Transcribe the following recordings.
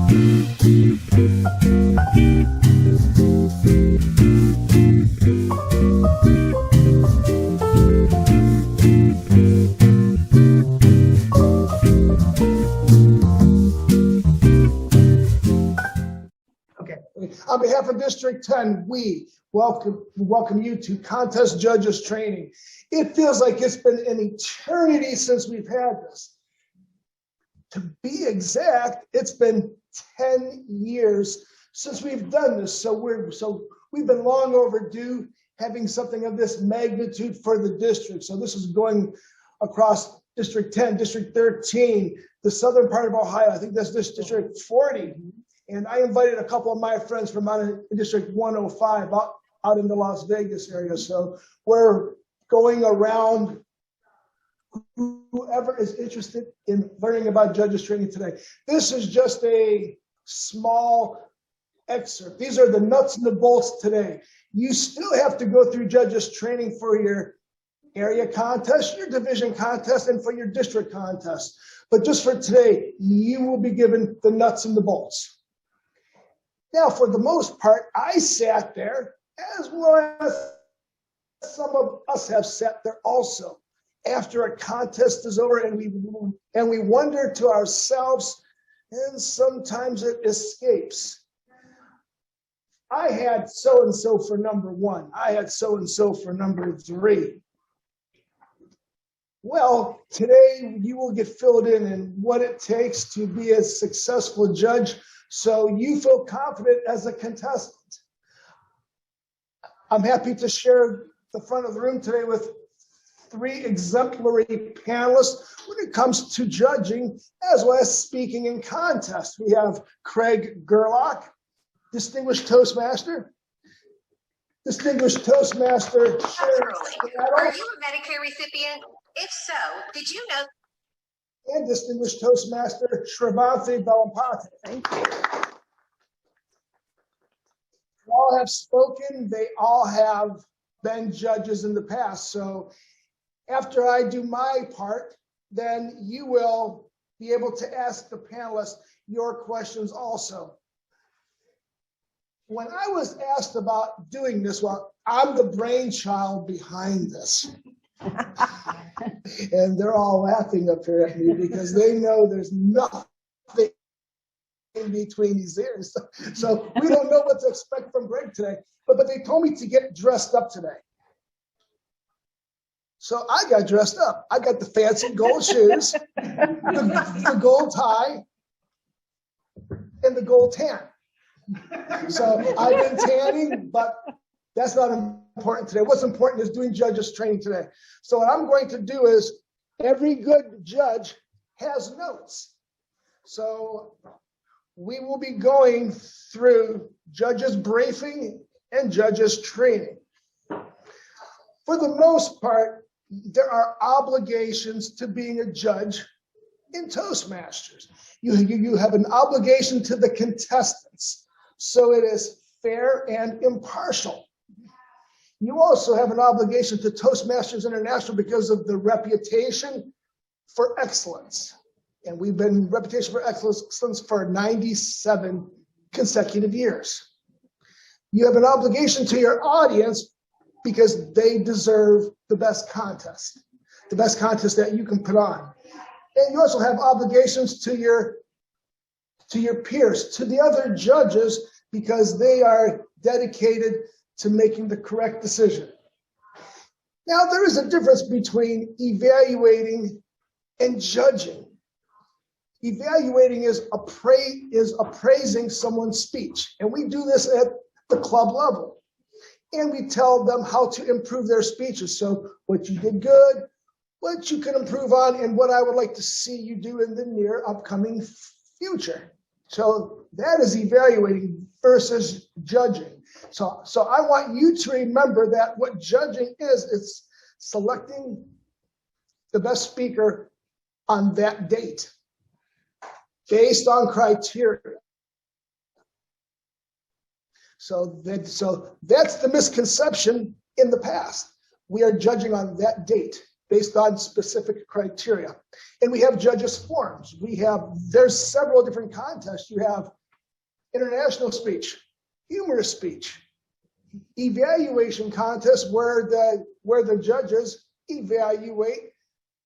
On behalf of District 10, we welcome you to Contest Judges Training. It feels like it's been an eternity since we've had this. To be exact, it's been 10 years since we've done this. So we've been long overdue having something of this magnitude for the district. So this is going across District 10, District 13, the southern part of Ohio. I think that's District 40. And I invited a couple of my friends from out in District 105 out in the Las Vegas area. So we're going around whoever is interested in learning about judges training today. This is just a small excerpt. These are the nuts and the bolts today. You still have to go through judges training for your area contest, your division contest, and for your district contest. But just for today, you will be given the nuts and the bolts. Now, for the most part, I sat there, as well as some of us have sat there also, after a contest is over, and we wonder to ourselves, and sometimes it escapes. I had so-and-so for number 1. I had so-and-so for number 3. Well, today you will get filled in what it takes to be a successful judge, so you feel confident as a contestant. I'm happy to share the front of the room today with 3 exemplary panelists when it comes to judging as well as speaking in contests. We have Craig Gerlock, Distinguished Toastmaster. Distinguished Toastmaster Sharon Stadul. Are you a Medicare recipient? If so, did you know? And Distinguished Toastmaster Sravanthi Vallampati. Thank you. They all have spoken. They all have been judges in the past. So after I do my part, then you will be able to ask the panelists your questions also. When I was asked about doing this, well, I'm the brainchild behind this. And they're all laughing up here at me because they know there's nothing in between these ears. So we don't know what to expect from Greg today. But they told me to get dressed up today. So I got dressed up. I got the fancy gold shoes, the gold tie, and the gold tan. So I've been tanning, but that's not important today. What's important is doing judges training today. So what I'm going to do is every good judge has notes. So we will be going through judges briefing and judges training. For the most part, there are obligations to being a judge in Toastmasters. You have an obligation to the contestants, so it is fair and impartial. You also have an obligation to Toastmasters International because of the reputation for excellence. And we've been reputation for excellence for 97 consecutive years. You have an obligation to your audience because they deserve the best contest that you can put on. And you also have obligations to your peers, to the other judges, because they are dedicated to making the correct decision. Now, there is a difference between evaluating and judging. Evaluating is appraising someone's speech, and we do this at the club level. And we tell them how to improve their speeches. So what you did good, what you can improve on, and what I would like to see you do in the near upcoming future. So that is evaluating versus judging. So I want you to remember that what judging is, it's selecting the best speaker on that date based on criteria. So that's the misconception in the past. We are judging on that date based on specific criteria. And we have judges forums. There's several different contests. You have international speech, humorous speech, evaluation contest where the judges evaluate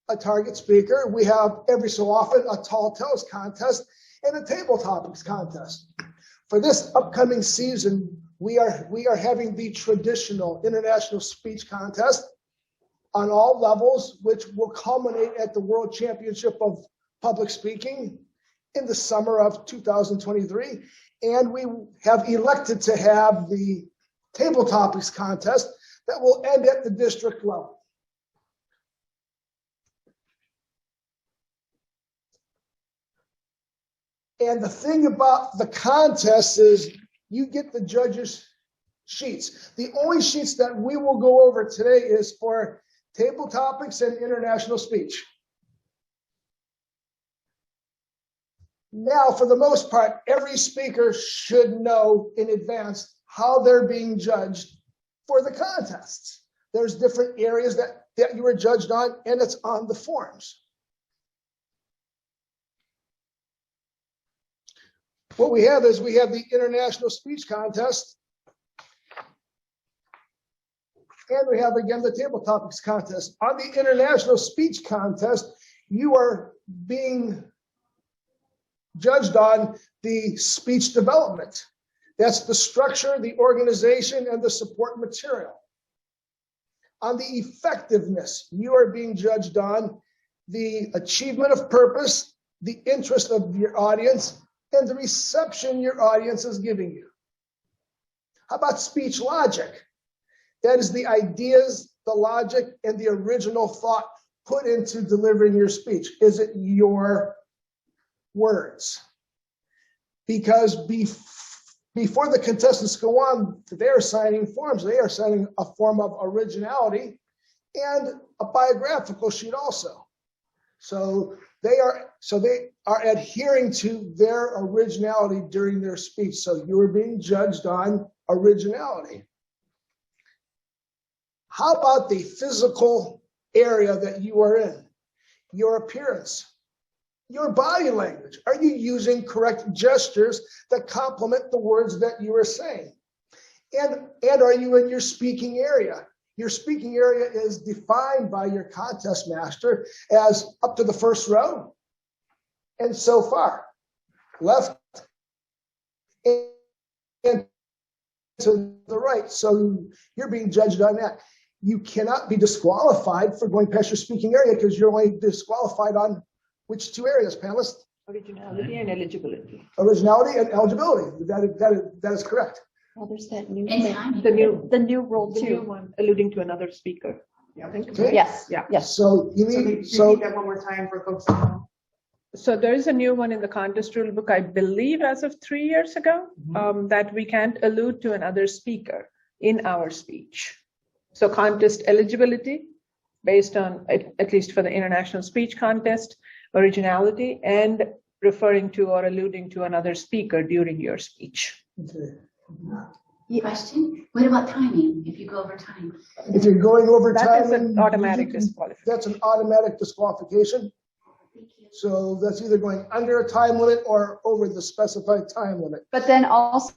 a target speaker. We have every so often a tall tales contest and a table topics contest. For this upcoming season, we are having the traditional international speech contest on all levels, which will culminate at the World Championship of Public Speaking in the summer of 2023. And we have elected to have the table topics contest that will end at the district level. And the thing about the contest is you get the judges' sheets. The only sheets that we will go over today is for table topics and international speech. Now, for the most part, every speaker should know in advance how they're being judged for the contests. There's different areas that you were judged on, and it's on the forms. What we have is we have the international speech contest, and we have again the table topics contest. On the international speech contest, you are being judged on the speech development. That's the structure, the organization, and the support material. On the effectiveness, you are being judged on the achievement of purpose, the interest of your audience, and the reception your audience is giving you. How about speech logic? That is the ideas, the logic, and the original thought put into delivering your speech. Is it your words? Because before the contestants go on, they are signing forms. They are signing a form of originality and a biographical sheet also. So they are adhering to their originality during their speech. So you are being judged on originality. How about the physical area that you are in? Your appearance, your body language. Are you using correct gestures that complement the words that you are saying? And are you in your speaking area? Your speaking area is defined by your contest master as up to the first row and so far, left and to the right. So you're being judged on that. You cannot be disqualified for going past your speaking area because you're only disqualified on which two areas, panelists? Originality and eligibility. Originality and eligibility. That is correct. Well, there's that new And thing. The new rule the too. new one, alluding to another speaker. Yeah, I think. Okay. Yes. Yeah. Yes. So you need Repeat that one more time for folks to know. So there is a new one in the contest rule book, I believe, as of 3 years ago, that we can't allude to another speaker in our speech. So contest eligibility, based on, at least for the international speech contest, originality, and referring to or alluding to another speaker during your speech. okay. Question? What about timing? If you go over time? If you're going over That time, is an automatic disqualification. that's an automatic disqualification. Thank you. So that's either going under a time limit or over the specified time limit. But then also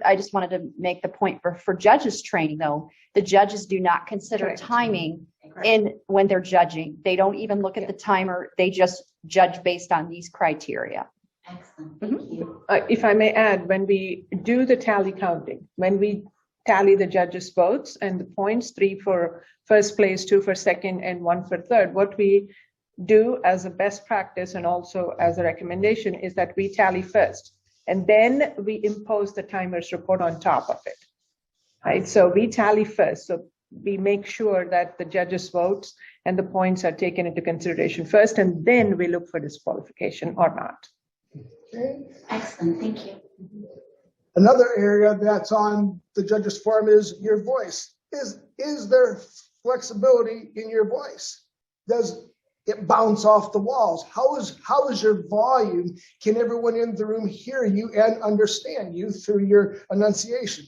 I just wanted to make the point for judges training though, the judges do not consider Correct. timing Correct. when they're judging. They don't even look at the timer. They just judge based on these criteria. Excellent. Thank you. If I may add, when we do the tally counting, when we tally the judges' votes and the points, 3 for first place, 2 for second, and 1 for third, what we do as a best practice and also as a recommendation is that we tally first, and then we impose the timer's report on top of it. Right? So we tally first. So we make sure that the judges' votes and the points are taken into consideration first, and then we look for disqualification or not. Okay. Excellent. Thank you. Another area that's on the judge's form is your voice. Is there flexibility in your voice? Does it bounce off the walls? How is your volume? Can everyone in the room hear you and understand you through your enunciation?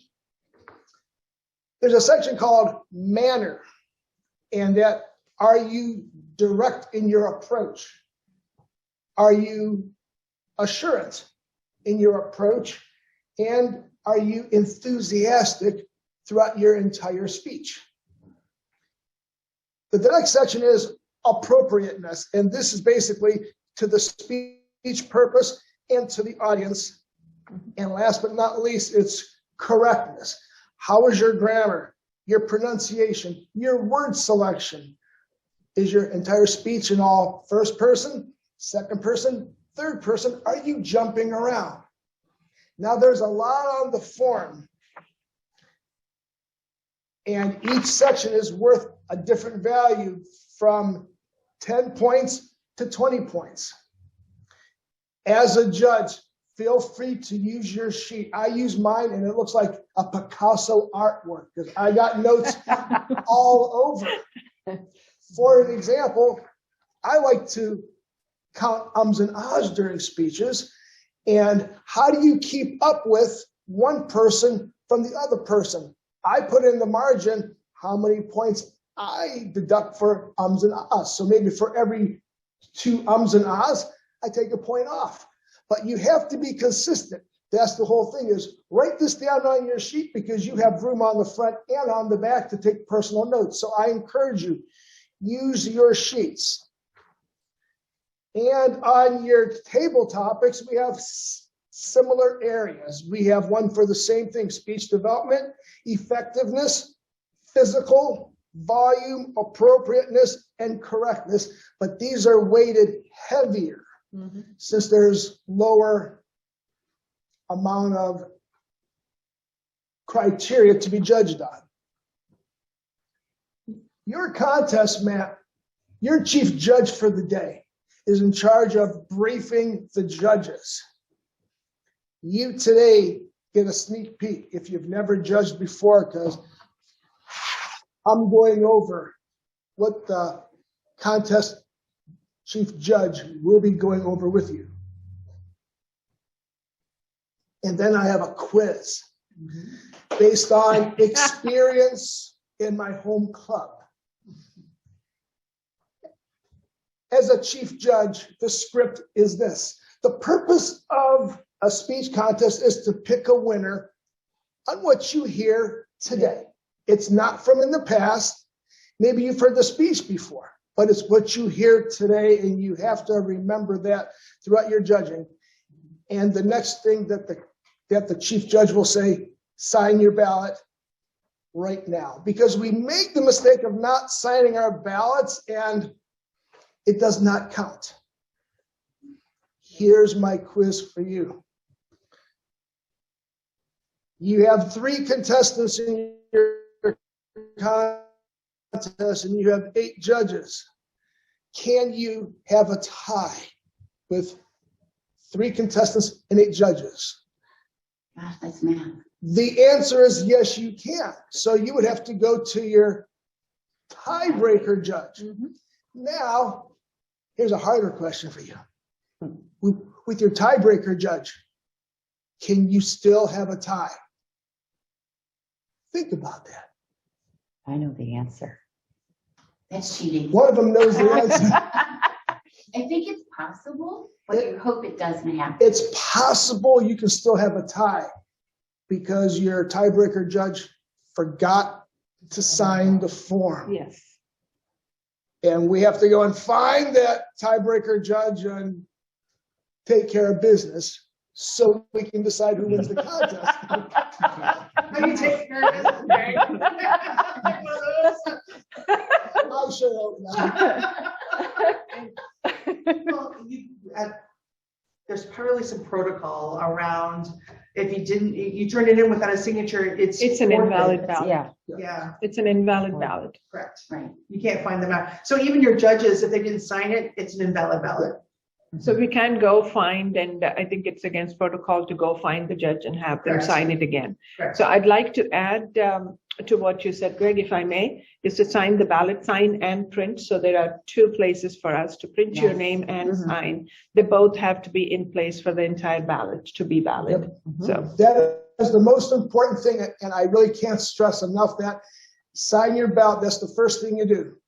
There's a section called manner, and that are you direct in your approach? Are you assurance? in your approach? And are you enthusiastic throughout your entire speech? The next section is appropriateness. And this is basically to the speech purpose and to the audience. And last but not least, it's correctness. How is your grammar, your pronunciation, your word selection? Is your entire speech in all first person, second person, third person? Are you jumping around? Now there's a lot on the form, and each section is worth a different value from 10 points to 20 points. As a judge, feel free to use your sheet. I use mine and it looks like a Picasso artwork because I got notes all over. For an example, I like to count ums and ahs during speeches. And how do you keep up with one person from the other person? I put in the margin how many points I deduct for ums and ahs. So maybe for every 2 ums and ahs, I take a point off. But you have to be consistent. That's the whole thing, is write this down on your sheet because you have room on the front and on the back to take personal notes. So I encourage you, use your sheets. And on your table topics, we have similar areas. We have one for the same thing: speech development, effectiveness, physical, volume, appropriateness, and correctness. But these are weighted heavier since there's lower amount of criteria to be judged on. Your contest map, your chief judge for the day, is in charge of briefing the judges. You today get a sneak peek if you've never judged before, because I'm going over what the contest chief judge will be going over with you. And then I have a quiz based on experience in my home club. As a chief judge, the script is this: the purpose of a speech contest is to pick a winner on what you hear today. It's not from in the past. Maybe you've heard the speech before, but it's what you hear today, and you have to remember that throughout your judging. And the next thing that the chief judge will say, sign your ballot right now. Because we make the mistake of not signing our ballots, and it does not count. Here's my quiz for you. You have 3 contestants in your contest, and you have 8 judges. Can you have a tie with 3 contestants and 8 judges? Gosh, that's math. The answer is yes, you can. So you would have to go to your tiebreaker judge. Now, here's a harder question for you. With your tiebreaker judge, can you still have a tie? Think about that. I know the answer. That's cheating. One of them knows the answer. I think it's possible, but you hope it doesn't happen. It's possible you can still have a tie because your tiebreaker judge forgot to sign the form. Yes. And we have to go and find that tiebreaker judge and take care of business so we can decide who wins the contest. How you take care of this today? Like one of those. I'll show up now. Well, there's probably some protocol around if you turn it in without a signature, it's an forfeit. invalid ballot. Yeah. Yeah, It's an invalid ballot. correct. Right. You can't find them out. So even your judges, if they didn't sign it, it's an invalid ballot. So we can go find, and I think it's against protocol to go find the judge and have them Correct. sign it again. Correct. So I'd like to add to what you said, Greg, if I may, is to sign the ballot, sign and print. So there are 2 places for us to print your Yes. name and sign. They both have to be in place for the entire ballot to be valid. So That is the most important thing, and I really can't stress enough that sign your ballot. That's the first thing you do.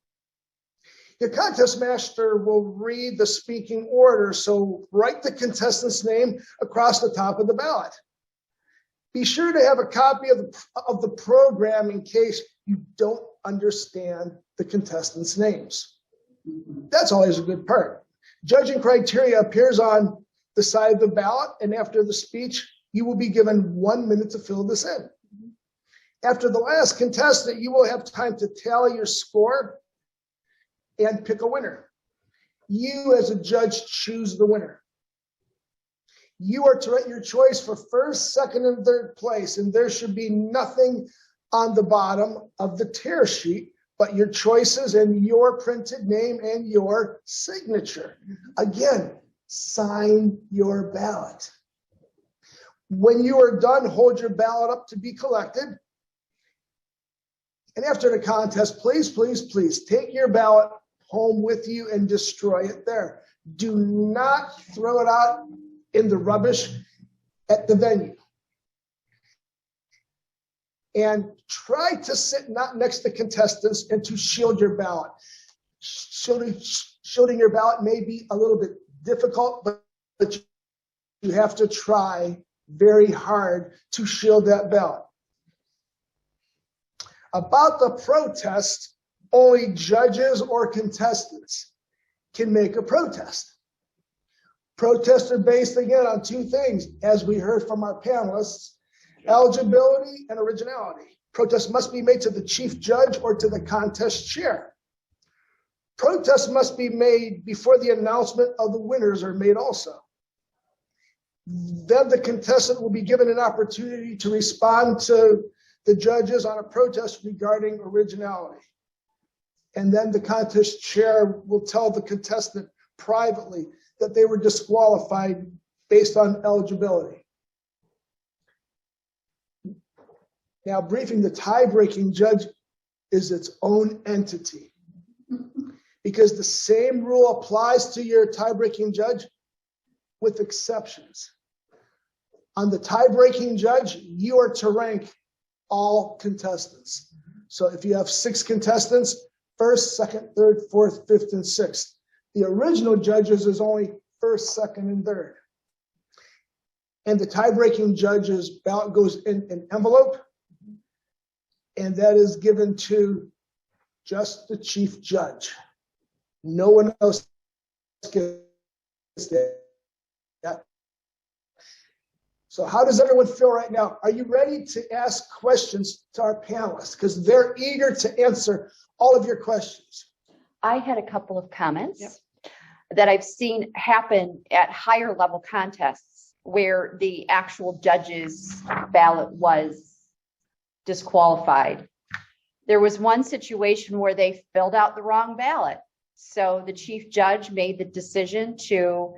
Your contest master will read the speaking order, so write the contestant's name across the top of the ballot. Be sure to have a copy of the program in case you don't understand the contestants' names. That's always a good part. Judging criteria appears on the side of the ballot, and after the speech, you will be given 1 minute to fill this in. After the last contestant, you will have time to tally your score and pick a winner. You, as a judge, choose the winner. You are to write your choice for first, second, and third place, and there should be nothing on the bottom of the tear sheet but your choices and your printed name and your signature. Again, sign your ballot. When you are done, hold your ballot up to be collected. And after the contest, please, please, please take your ballot home with you and destroy it there. Do not throw it out in the rubbish at the venue. And try to sit not next to contestants and to shield your ballot. Shielding your ballot may be a little bit difficult, but you have to try very hard to shield that ballot. About the protest, only judges or contestants can make a protest. Protests are based, again, on two things, as we heard from our panelists: eligibility and originality. Protests must be made to the chief judge or to the contest chair. Protests must be made before the announcement of the winners are made also. Then the contestant will be given an opportunity to respond to the judges on a protest regarding originality. And then the contest chair will tell the contestant privately that they were disqualified based on eligibility. Now, briefing the tie-breaking judge is its own entity, because the same rule applies to your tie-breaking judge with exceptions. On the tie-breaking judge, you are to rank all contestants. So if you have 6 contestants, first, second, third, fourth, fifth, and sixth. The original judges is only first, second, and third. And the tie-breaking judge's ballot goes in an envelope, and that is given to just the chief judge. No one else gets that. So how does everyone feel right now? Are you ready to ask questions to our panelists? Because they're eager to answer all of your questions. I had a couple of comments that I've seen happen at higher level contests where the actual judge's ballot was disqualified. There was one situation where they filled out the wrong ballot. So the chief judge made the decision to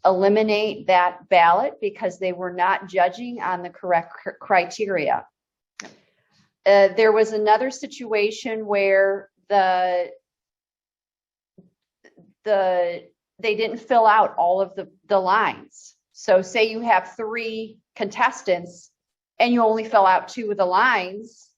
eliminate that ballot because they were not judging on the correct criteria. There was another situation where they didn't fill out all of the lines. So say you have 3 contestants and you only fill out 2 of the lines,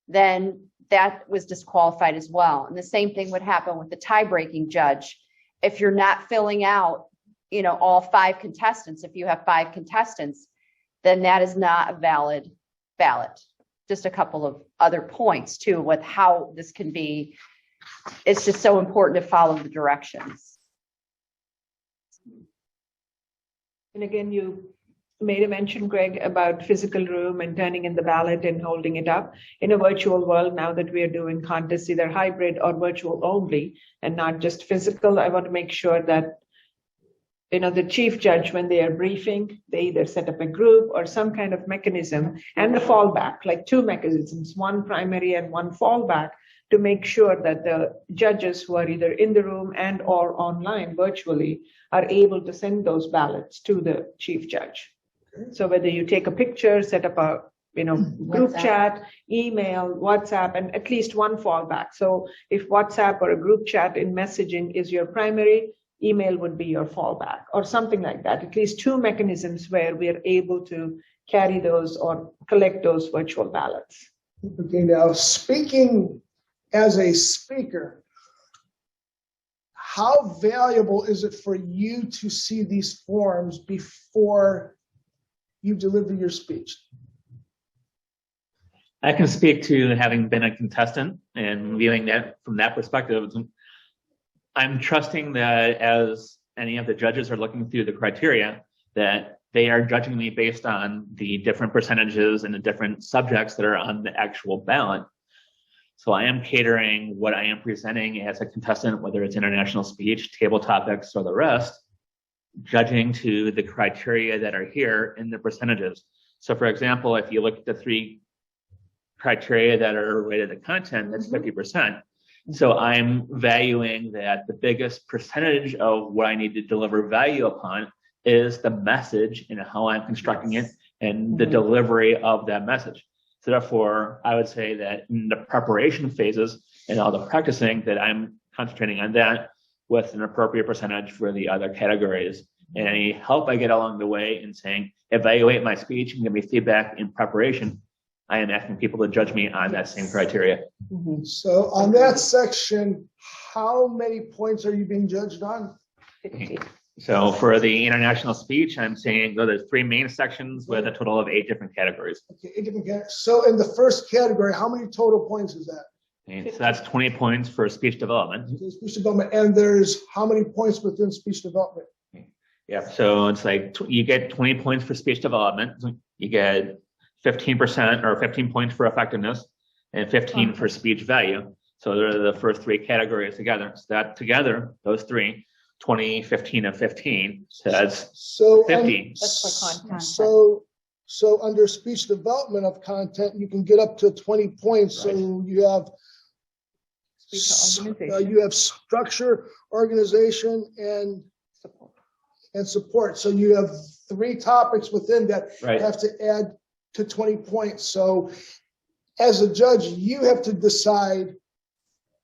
then that was disqualified as well. And the same thing would happen with the tie-breaking judge. If you're not filling out, all 5 contestants, if you have 5 contestants, then that is not a valid ballot. Just a couple of other points too with how this can be. It's just so important to follow the directions. And again, you made a mention, Greg, about physical room and turning in the ballot and holding it up. In a virtual world, now that we are doing contests, either hybrid or virtual only, and not just physical, I want to make sure that the chief judge, when they are briefing, they either set up a group or some kind of mechanism, and the fallback, like 2 mechanisms, one primary and one fallback, to make sure that the judges who are either in the room and or online virtually are able to send those ballots to the chief judge. So whether you take a picture, set up a group chat, email, WhatsApp, and at least one fallback. So if WhatsApp or a group chat in messaging is your primary, email would be your fallback or something like that. At least 2 mechanisms where we are able to carry those or collect those virtual ballots. Okay, now speaking as a speaker, how valuable is it for you to see these forms before you deliver your speech? I can speak to having been a contestant and viewing that from that perspective. I'm trusting that as any of the judges are looking through the criteria, that they are judging me based on the different percentages and the different subjects that are on the actual ballot. So I am catering what I am presenting as a contestant, whether it's international speech, table topics, or the rest, judging to the criteria that are here in the percentages. So for example, if you look at the 3 criteria that are related to content, that's 50%. So I'm valuing that the biggest percentage of what I need to deliver value upon is the message and how I'm constructing it and the delivery of that message. So therefore, I would say that in the preparation phases and all the practicing, that I'm concentrating on that with an appropriate percentage for the other categories. And any help I get along the way in saying, evaluate my speech and give me feedback in preparation, I am asking people to judge me on that same criteria. So on that section, how many points are you being judged on? 50. So for the international speech, I'm saying there's 3 main sections with a total of 8 different categories. Okay, 8 different categories. So in the first category, how many total points is that? And so that's 20 points for speech development. Okay, speech development, and there's how many points within speech development? Yeah, so it's like you get 20 points for speech development. You get 15% or 15 points for effectiveness and 15 for speech value. So they're the first 3 categories together. So that together, those 3, 20, 15, and 15, so that's 50. That's for content. So under speech development of content, you can get up to 20 points. Right. So you have you have structure, organization, and support. So you have 3 topics within that Right. have to add to 20 points. So as a judge, you have to decide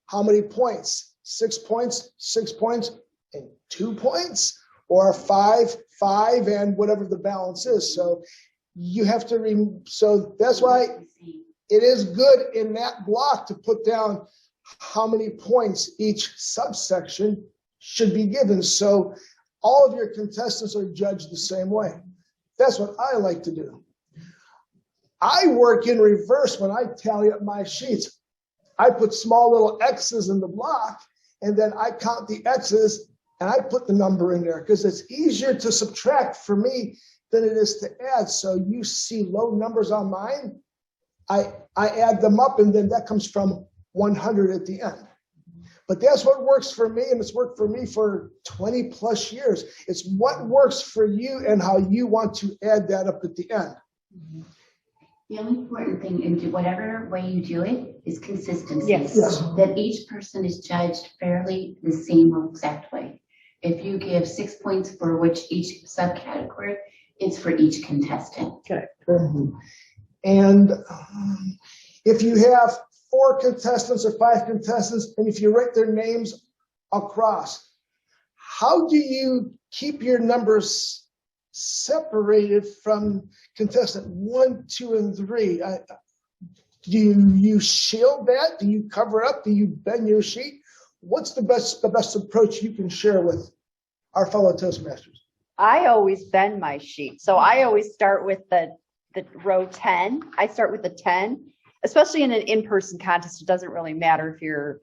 how many points, 6 points, 6 points, and 2 points, or 5, and whatever the balance is. So you have to, so that's why it is good in that block to put down how many points each subsection should be given. So all of your contestants are judged the same way. That's what I like to do. I work in reverse when I tally up my sheets. I put small little X's in the block, and then I count the X's and I put the number in there because it's easier to subtract for me than it is to add. So you see low numbers on mine, I add them up, and then that comes from 100 at the end. But that's what works for me, and it's worked for me for 20 plus years. It's what works for you and how you want to add that up at the end. The only important thing in whatever way you do it is consistency. Yes. That each person is judged fairly the same exact way. If you give 6 points for which each subcategory, it's for each contestant. Correct. And if you have 4 contestants or 5 contestants, and if you write their names across, how do you keep your numbers separated from contestant 1, 2, and 3? Do you shield that? Do you cover up? Do you bend your sheet? What's the best approach you can share with our fellow Toastmasters? I always bend my sheet. So I always start with the row 10. I start with the 10, especially in an in-person contest. It doesn't really matter if you're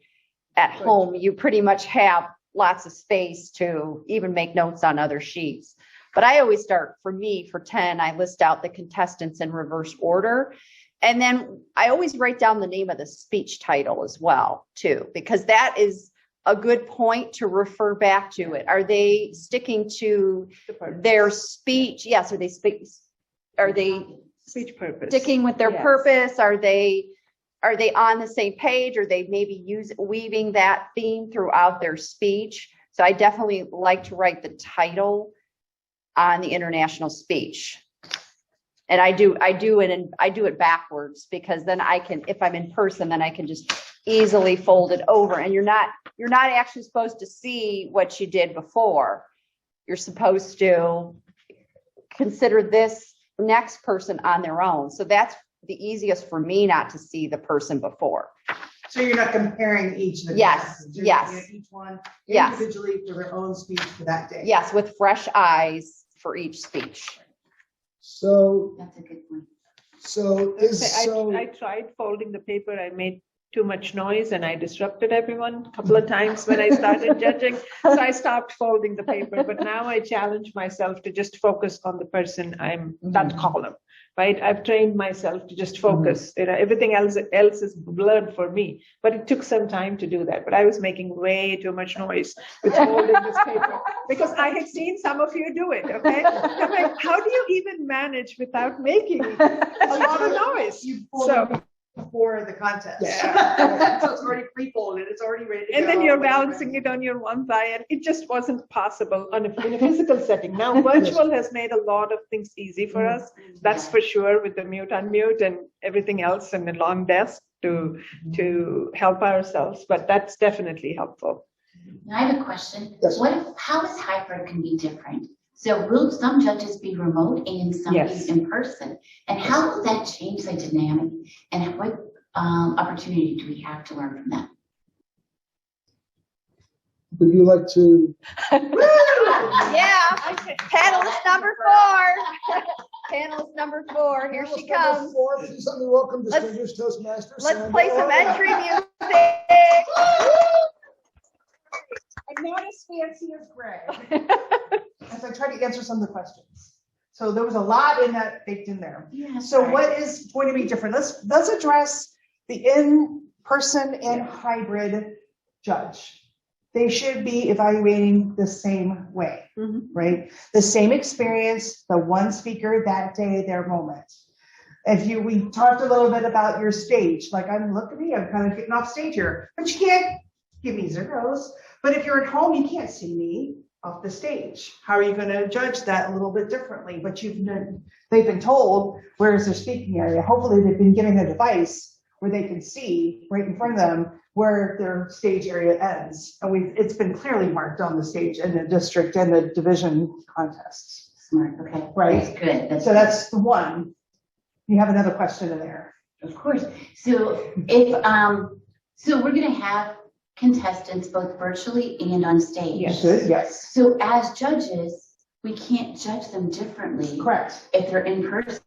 at home. You pretty much have lots of space to even make notes on other sheets. But I always start, for me, for 10, I list out the contestants in reverse order. And then I always write down the name of the speech title as well, too, because that is a good point to refer back to it. Are they sticking to their speech? Yes. Are they Speech purpose. sticking with their Yes. purpose? Are they on the same page? Are they maybe weaving that theme throughout their speech? So I definitely like to write the title on the international speech. And I do it backwards, because then I can, if I'm in person, then I can just easily fold it over. And you're not actually supposed to see what you did before. You're supposed to consider this next person on their own. So that's the easiest for me, not to see the person before. So you're not comparing each of the Yes, contestants. You're yes. looking at each one Yes. individually for their own speech for that day. Yes, with fresh eyes for each speech. So, That's a good point. I tried folding the paper. I made too much noise and I disrupted everyone a couple of times when I started judging. So I stopped folding the paper, but now I challenge myself to just focus on the person that column, right? I've trained myself to just focus. Everything else is blurred for me, but it took some time to do that. But I was making way too much noise with folding this paper because I had seen some of you do it, okay? I'm like, how do you even manage without making a lot of noise? You fold before the contest. Yeah. So it's already pre-folded, it's already ready to go. And then you're balancing it on your one thigh, and it just wasn't possible in a physical setting. Now, virtual has made a lot of things easy for us. That's for sure, with the mute, unmute, and everything else, and the long desk to help ourselves. But that's definitely helpful. Now I have a question. Yes. How is hybrid can be different? So will some judges be remote and some Yes. be in person? And how will that change the dynamic? And what opportunity do we have to learn from that? would you like to? Yeah, panelist number 4. Panelist number 4, here she comes. Please let me welcome Let's- Distinguished Toastmaster. Let's play some entry music. I'm not as fancy as Greg, as I try to answer some of the questions. So there was a lot in that baked in there. Yeah. So what is going to be different? Let's address the in-person and hybrid judge. They should be evaluating the same way, right? The same experience, the one speaker that day, their moment. We talked a little bit about your stage, like look at me, I'm kind of getting off stage here, but you can't give me zeros. But if you're at home, you can't see me off the stage. How are you going to judge that a little bit differently? But they've been told where is their speaking area. Hopefully they've been given a device where they can see right in front of them where their stage area ends. And it's been clearly marked on the stage in the district and the division contests. Smart, okay. Right. That's good. So that's the one. You have another question in there. Of course. So so we're going to have contestants both virtually and on stage. Yes. Good, yes. So as judges, we can't judge them differently Correct. if they're in person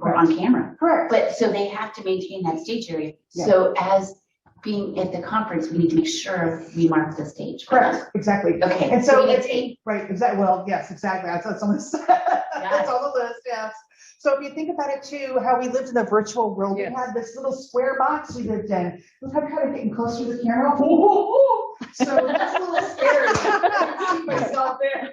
or on camera. Correct. But so they have to maintain that stage area. Yeah. So as being at the conference, we need to make sure we mark the stage. for them. Correct, exactly. Okay. And so we it's need right, exactly. Well, yes, exactly. That's what's on the that's on the list. Yes. So if you think about it too, how we lived in a virtual world, Yes. we had this little square box we lived in. We were kind of getting closer to the camera. So that's a little scary. I can see myself there.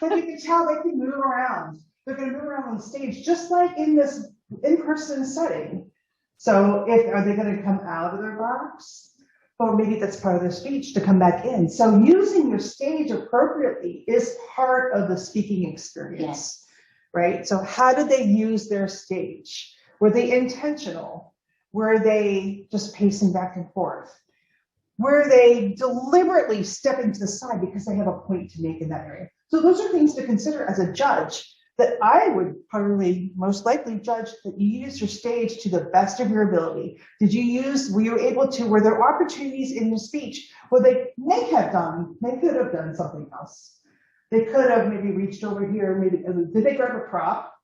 But you can tell they can move around. They're going to move around on stage, just like in this in-person setting. So are they going to come out of their box? Or maybe that's part of their speech to come back in. So using your stage appropriately is part of the speaking experience, Yes. right? So how did they use their stage? Were they intentional? Were they just pacing back and forth? Were they deliberately stepping to the side because they have a point to make in that area? So those are things to consider as a judge that I would probably most likely judge that you use your stage to the best of your ability. Were there opportunities in your speech where they could have done something else? They could have maybe reached over here, did they grab a prop?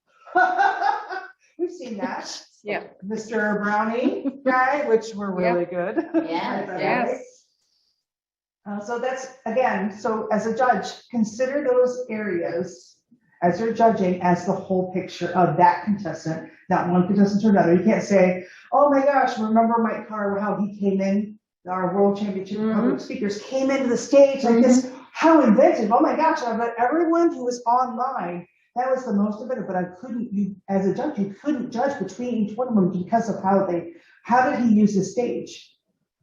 We've seen that. Yeah. Mr. Brownie guy, which were really good. Yeah. Yes. So that's, again, so as a judge, consider those areas as you're judging as the whole picture of that contestant, not one contestant to another. You can't say, oh my gosh, remember Mike Carr, how he came in, our world championship public speakers came into the stage like this, how inventive, oh my gosh, I bet everyone who was online, that was the most inventive, but as a judge, you couldn't judge between each one of them because of how did he use his stage?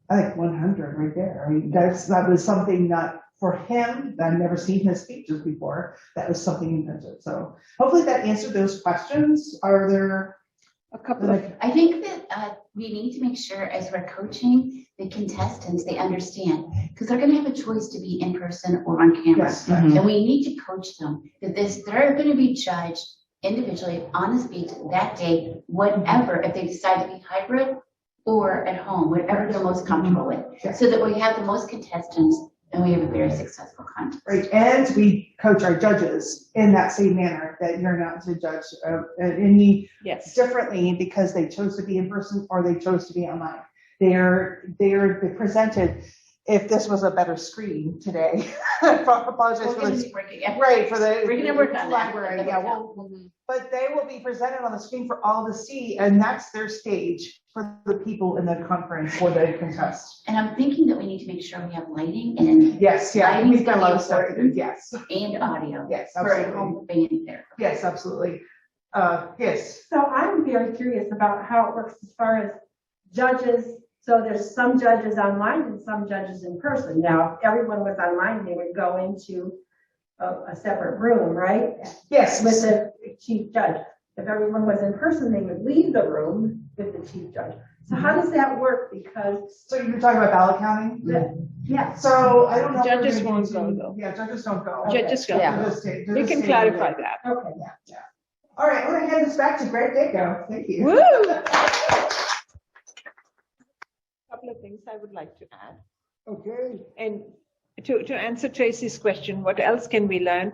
I think 100 right there. I mean, that was something not for him. I've never seen his speeches before. That was something invented. So hopefully that answered those questions. Are there A couple of I think that we need to make sure as we're coaching the contestants, they understand, because they're going to have a choice to be in person or on camera. Yes. And we need to coach them that they're going to be judged individually on the speech that day, whatever, if they decide to be hybrid or at home, whatever they're most comfortable with, so that we have the most contestants and we have a very successful contest. Right, and we coach our judges in that same manner, that you're not to judge any differently because they chose to be in person or they chose to be online. They're presented. If this was a better screen today, I apologize for this. Right, for the library, but they will be presented on the screen for all to see, and that's their stage for the people in the conference for the contest. And I'm thinking that we need to make sure we have lighting and Lighting's got a lot of stuff. Yes, and audio. Yes, for absolutely. home fan there. Yes, absolutely. Yes. So I'm very curious about how it works as far as judges. So there's some judges online and some judges in person. Now, if everyone was online, they would go into a separate room, right? Yes. With the chief judge. If everyone was in person, they would leave the room with the chief judge. So how does that work? Because So you're talking about ballot counting? yeah. So I don't know. if we're Judges gonna won't get go, into- though. Yeah, judges don't go. Judges go. Yeah. We can clarify that. Okay. Yeah. All right, I'm gonna hand this back to Greg Danko. Thank you. Woo! Couple of things I would like to add. Okay. And to answer Tracy's question, what else can we learn?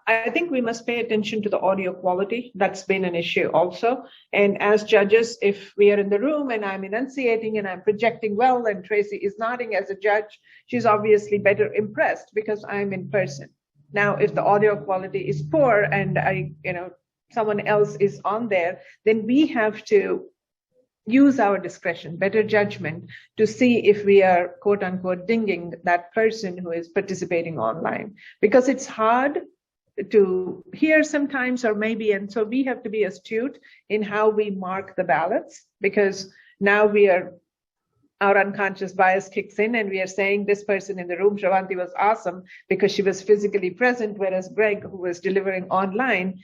I think we must pay attention to the audio quality. That's been an issue also. And as judges, if we are in the room and I'm enunciating and I'm projecting well and Tracy is nodding as a judge, she's obviously better impressed because I'm in person. Now, if the audio quality is poor and someone else is on there, then we have to use our discretion, better judgment to see if we are quote unquote dinging that person who is participating online, because it's hard to hear sometimes, or maybe, and so we have to be astute in how we mark the ballots, because now our unconscious bias kicks in and we are saying this person in the room, Sravanthi, was awesome because she was physically present, whereas Greg, who was delivering online,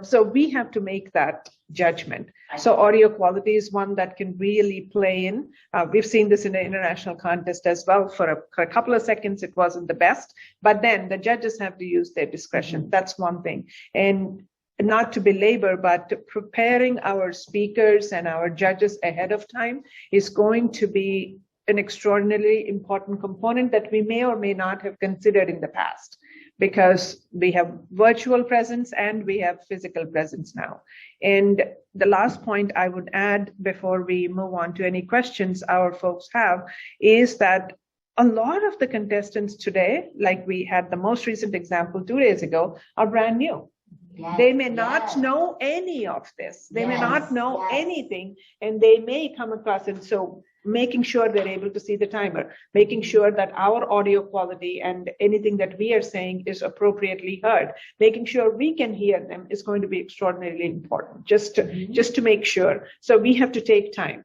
so we have to make that judgment. So audio quality is one that can really play in. We've seen this in the international contest as well. For a couple of seconds, it wasn't the best, but then the judges have to use their discretion. That's one thing. And not to belabor, but preparing our speakers and our judges ahead of time is going to be an extraordinarily important component that we may or may not have considered in the past, because we have virtual presence and we have physical presence now. And the last point I would add before we move on to any questions our folks have is that a lot of the contestants today, like we had the most recent example 2 days ago, are brand new. Yes, They may not yes. know any of this. They may Yes, not know yes. anything, and they may come across. And so making sure they're able to see the timer, making sure that our audio quality and anything that we are saying is appropriately heard, making sure we can hear them is going to be extraordinarily important, just to make sure. So we have to take time.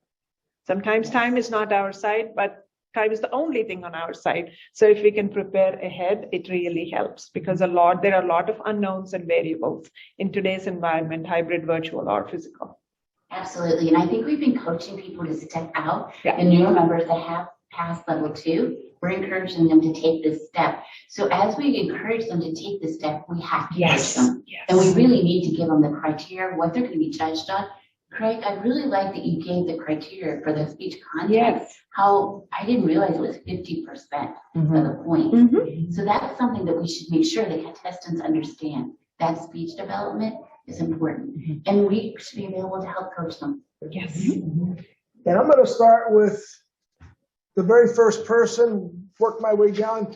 Sometimes time is not our side, but time is the only thing on our side. So if we can prepare ahead, it really helps, because there are a lot of unknowns and variables in today's environment, hybrid, virtual, or physical. Absolutely. And I think we've been coaching people to step out. Yeah. The newer members that have passed level 2, we're encouraging them to take this step. So as we encourage them to take this step, we have to coach them. Yes. And we really need to give them the criteria, what they're going to be judged on. Craig, I really like that you gave the criteria for the speech content. Yes. How I didn't realize it was 50% of the points. Mhm. So that's something that we should make sure the contestants understand. That speech development is important. And we should be available to help coach them. Yes. And I'm going to start with the very first person, work my way down.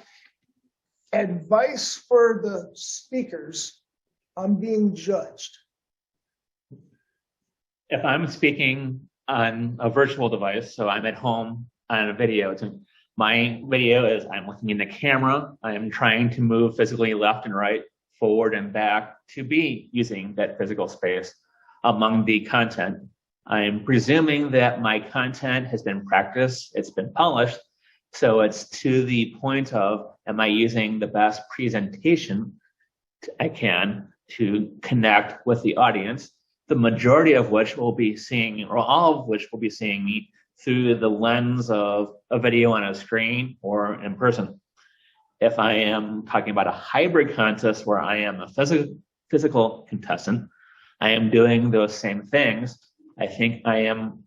Advice for the speakers on being judged. If I'm speaking on a virtual device, so I'm at home on a video, my video is I'm looking in the camera, I am trying to move physically left and right, forward and back to be using that physical space among the content. I'm presuming that my content has been practiced, it's been polished, so it's to the point of, am I using the best presentation I can to connect with the audience, the majority of which will be seeing, or all of which will be seeing me through the lens of a video on a screen or in person. If I am talking about a hybrid contest where I am a physical contestant, I am doing those same things. I think I am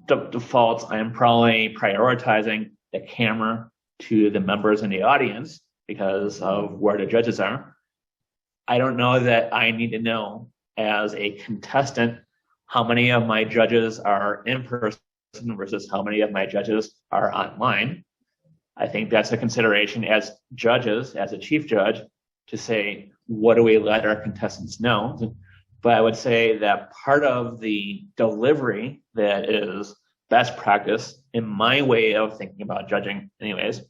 defaults. I am probably prioritizing the camera to the members in the audience because of where the judges are. I don't know that I need to know as a contestant how many of my judges are in person versus how many of my judges are online. I think that's a consideration as judges, as a chief judge, to say, what do we let our contestants know? But I would say that part of the delivery that is best practice in my way of thinking about judging anyways,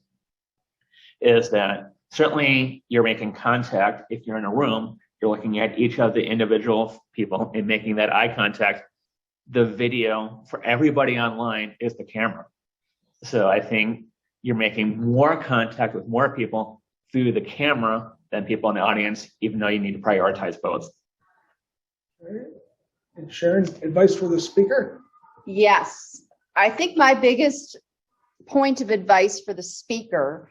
is that certainly you're making contact. If you're in a room, you're looking at each of the individual people and making that eye contact. The video for everybody online is the camera. So I think you're making more contact with more people through the camera than people in the audience, even though you need to prioritize both. All right. And Sharon, advice for the speaker? Yes. I think my biggest point of advice for the speaker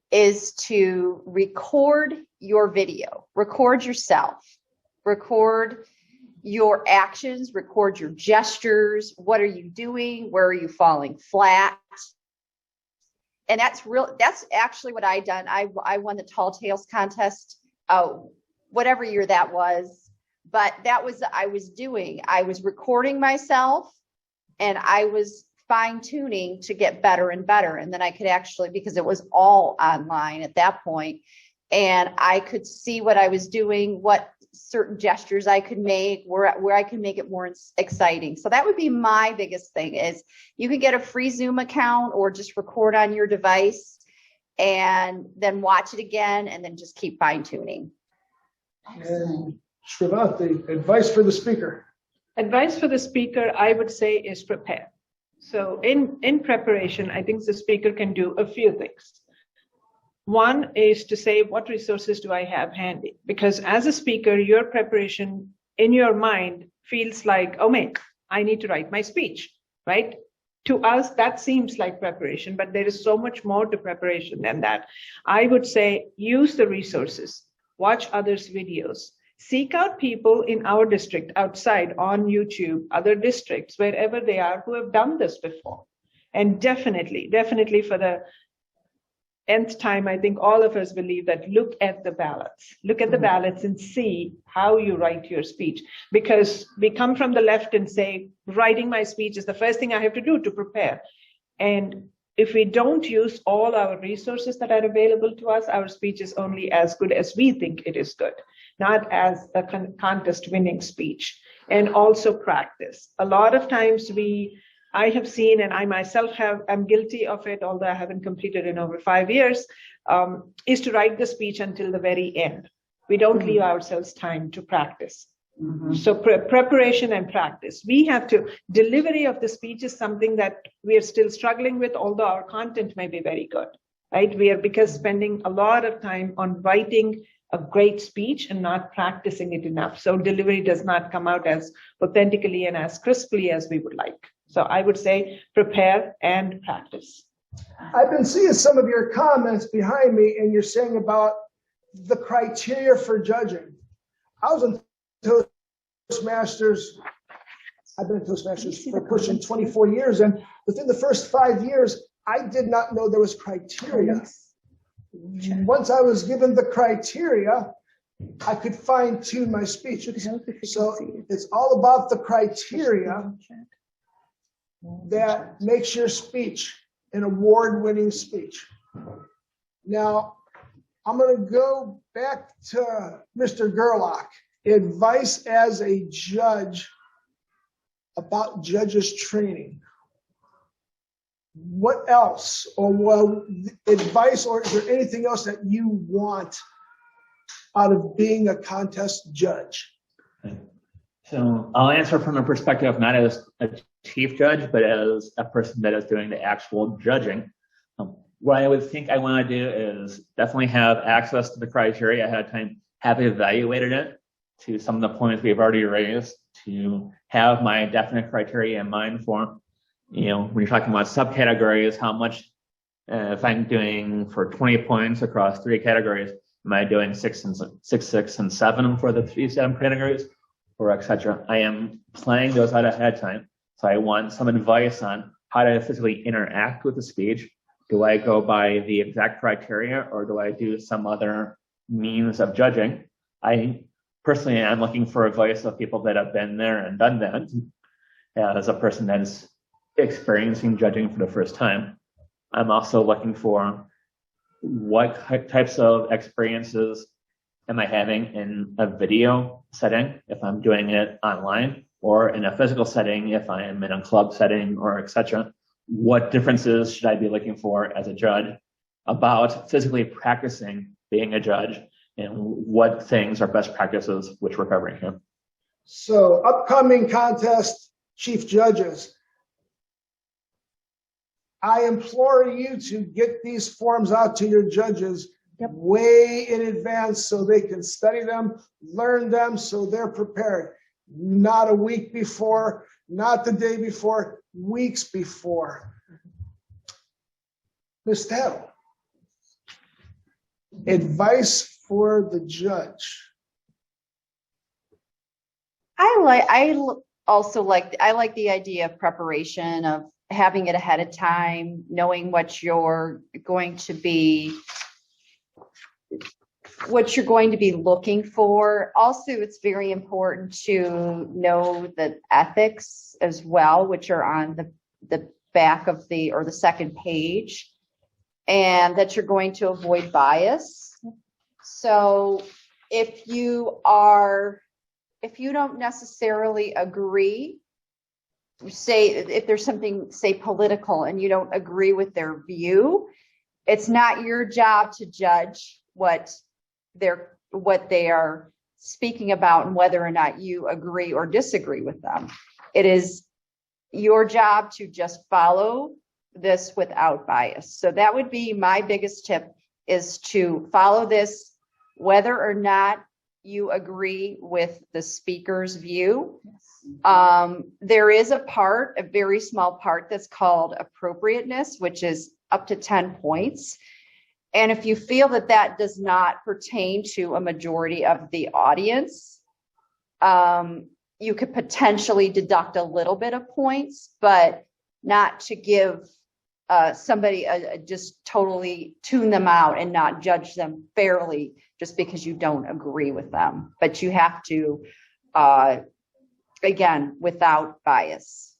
is to record your video, record yourself, record your actions, record your gestures. What are you doing? Where are you falling flat? And that's actually what I done. I won the Tall Tales contest, whatever year that was, but that was, I was recording myself and I was fine tuning to get better and better. And then I could actually, because it was all online at that point, and I could see what I was doing, what certain gestures I could make, where I can make it more exciting. So that would be my biggest thing is you can get a free Zoom account or just record on your device and then watch it again and then just keep fine tuning. And Sravanthi, advice for the speaker? Advice for the speaker, I would say, is prepare. So in preparation, I think the speaker can do a few things. One is to say, what resources do I have handy? Because as a speaker, your preparation in your mind feels like, oh man, I need to write my speech, right? To us, that seems like preparation, but there is so much more to preparation than that. I would say, use the resources, watch others' videos, seek out people in our district outside on YouTube, other districts, wherever they are, who have done this before. And definitely for the nth time, I think all of us believe that look at the ballots. Look at the ballots and see how you write your speech. Because we come from the left and say, writing my speech is the first thing I have to do to prepare. And if we don't use all our resources that are available to us, our speech is only as good as we think it is good, not as a contest winning speech. And also practice. A lot of times I have seen, and I myself I'm guilty of it, although I haven't completed in over 5 years, is to write the speech until the very end. We don't leave ourselves time to practice. So preparation and practice. Delivery of the speech is something that we are still struggling with, although our content may be very good, right? Because spending a lot of time on writing a great speech and not practicing it enough. So delivery does not come out as authentically and as crisply as we would like. So I would say prepare and practice. I've been seeing some of your comments behind me, and you're saying about the criteria for judging. I was in Toastmasters. I've been in Toastmasters for pushing 24 years, and within the first 5 years, I did not know there was criteria. Once I was given the criteria, I could fine tune my speech. So it's all about the criteria that makes your speech an award-winning speech. Now, I'm going to go back to Mr. Gerlock. Advice as a judge about judges training. What else, or advice, or is there anything else that you want out of being a contest judge? So I'll answer from a perspective not as a chief judge, but as a person that is doing the actual judging. What I would think I want to do is definitely have access to the criteria ahead of time, have evaluated it to some of the points we've already raised, to have my definite criteria in mind for, when you're talking about subcategories, how much, if I'm doing for 20 points across 3 categories, am I doing 6, 6, and 7 for the 3 categories? or etc. I am planning those out ahead of time. So I want some advice on how to physically interact with the speech. Do I go by the exact criteria, or do I do some other means of judging? I personally am looking for advice of people that have been there and done that, as a person that is experiencing judging for the first time. I'm also looking for what types of experiences am I having in a video setting, if I'm doing it online, or in a physical setting, if I am in a club setting, or etc. What differences should I be looking for as a judge about physically practicing being a judge, and what things are best practices which we're covering here? So, upcoming contest chief judges, I implore you to get these forms out to your judges way in advance so they can study them, learn them, so they're prepared. Not a week before, not the day before, weeks before. Ms. Stadul, advice for the judge. I like the idea of preparation, of having it ahead of time, knowing what you're going to be looking for. Also, it's very important to know the ethics as well, which are on the back of the second page, and that you're going to avoid bias. So if you don't necessarily agree, say if there's something, say, political, and you don't agree with their view, it's not your job to judge what they are speaking about and whether or not you agree or disagree with them. It is your job to just follow this without bias. So that would be my biggest tip, is to follow this whether or not you agree with the speaker's view. There is a very small part that's called appropriateness, which is up to 10 points. And if you feel that does not pertain to a majority of the audience, you could potentially deduct a little bit of points, but not to give somebody just totally tune them out and not judge them fairly just because you don't agree with them. But you have to, again, without bias.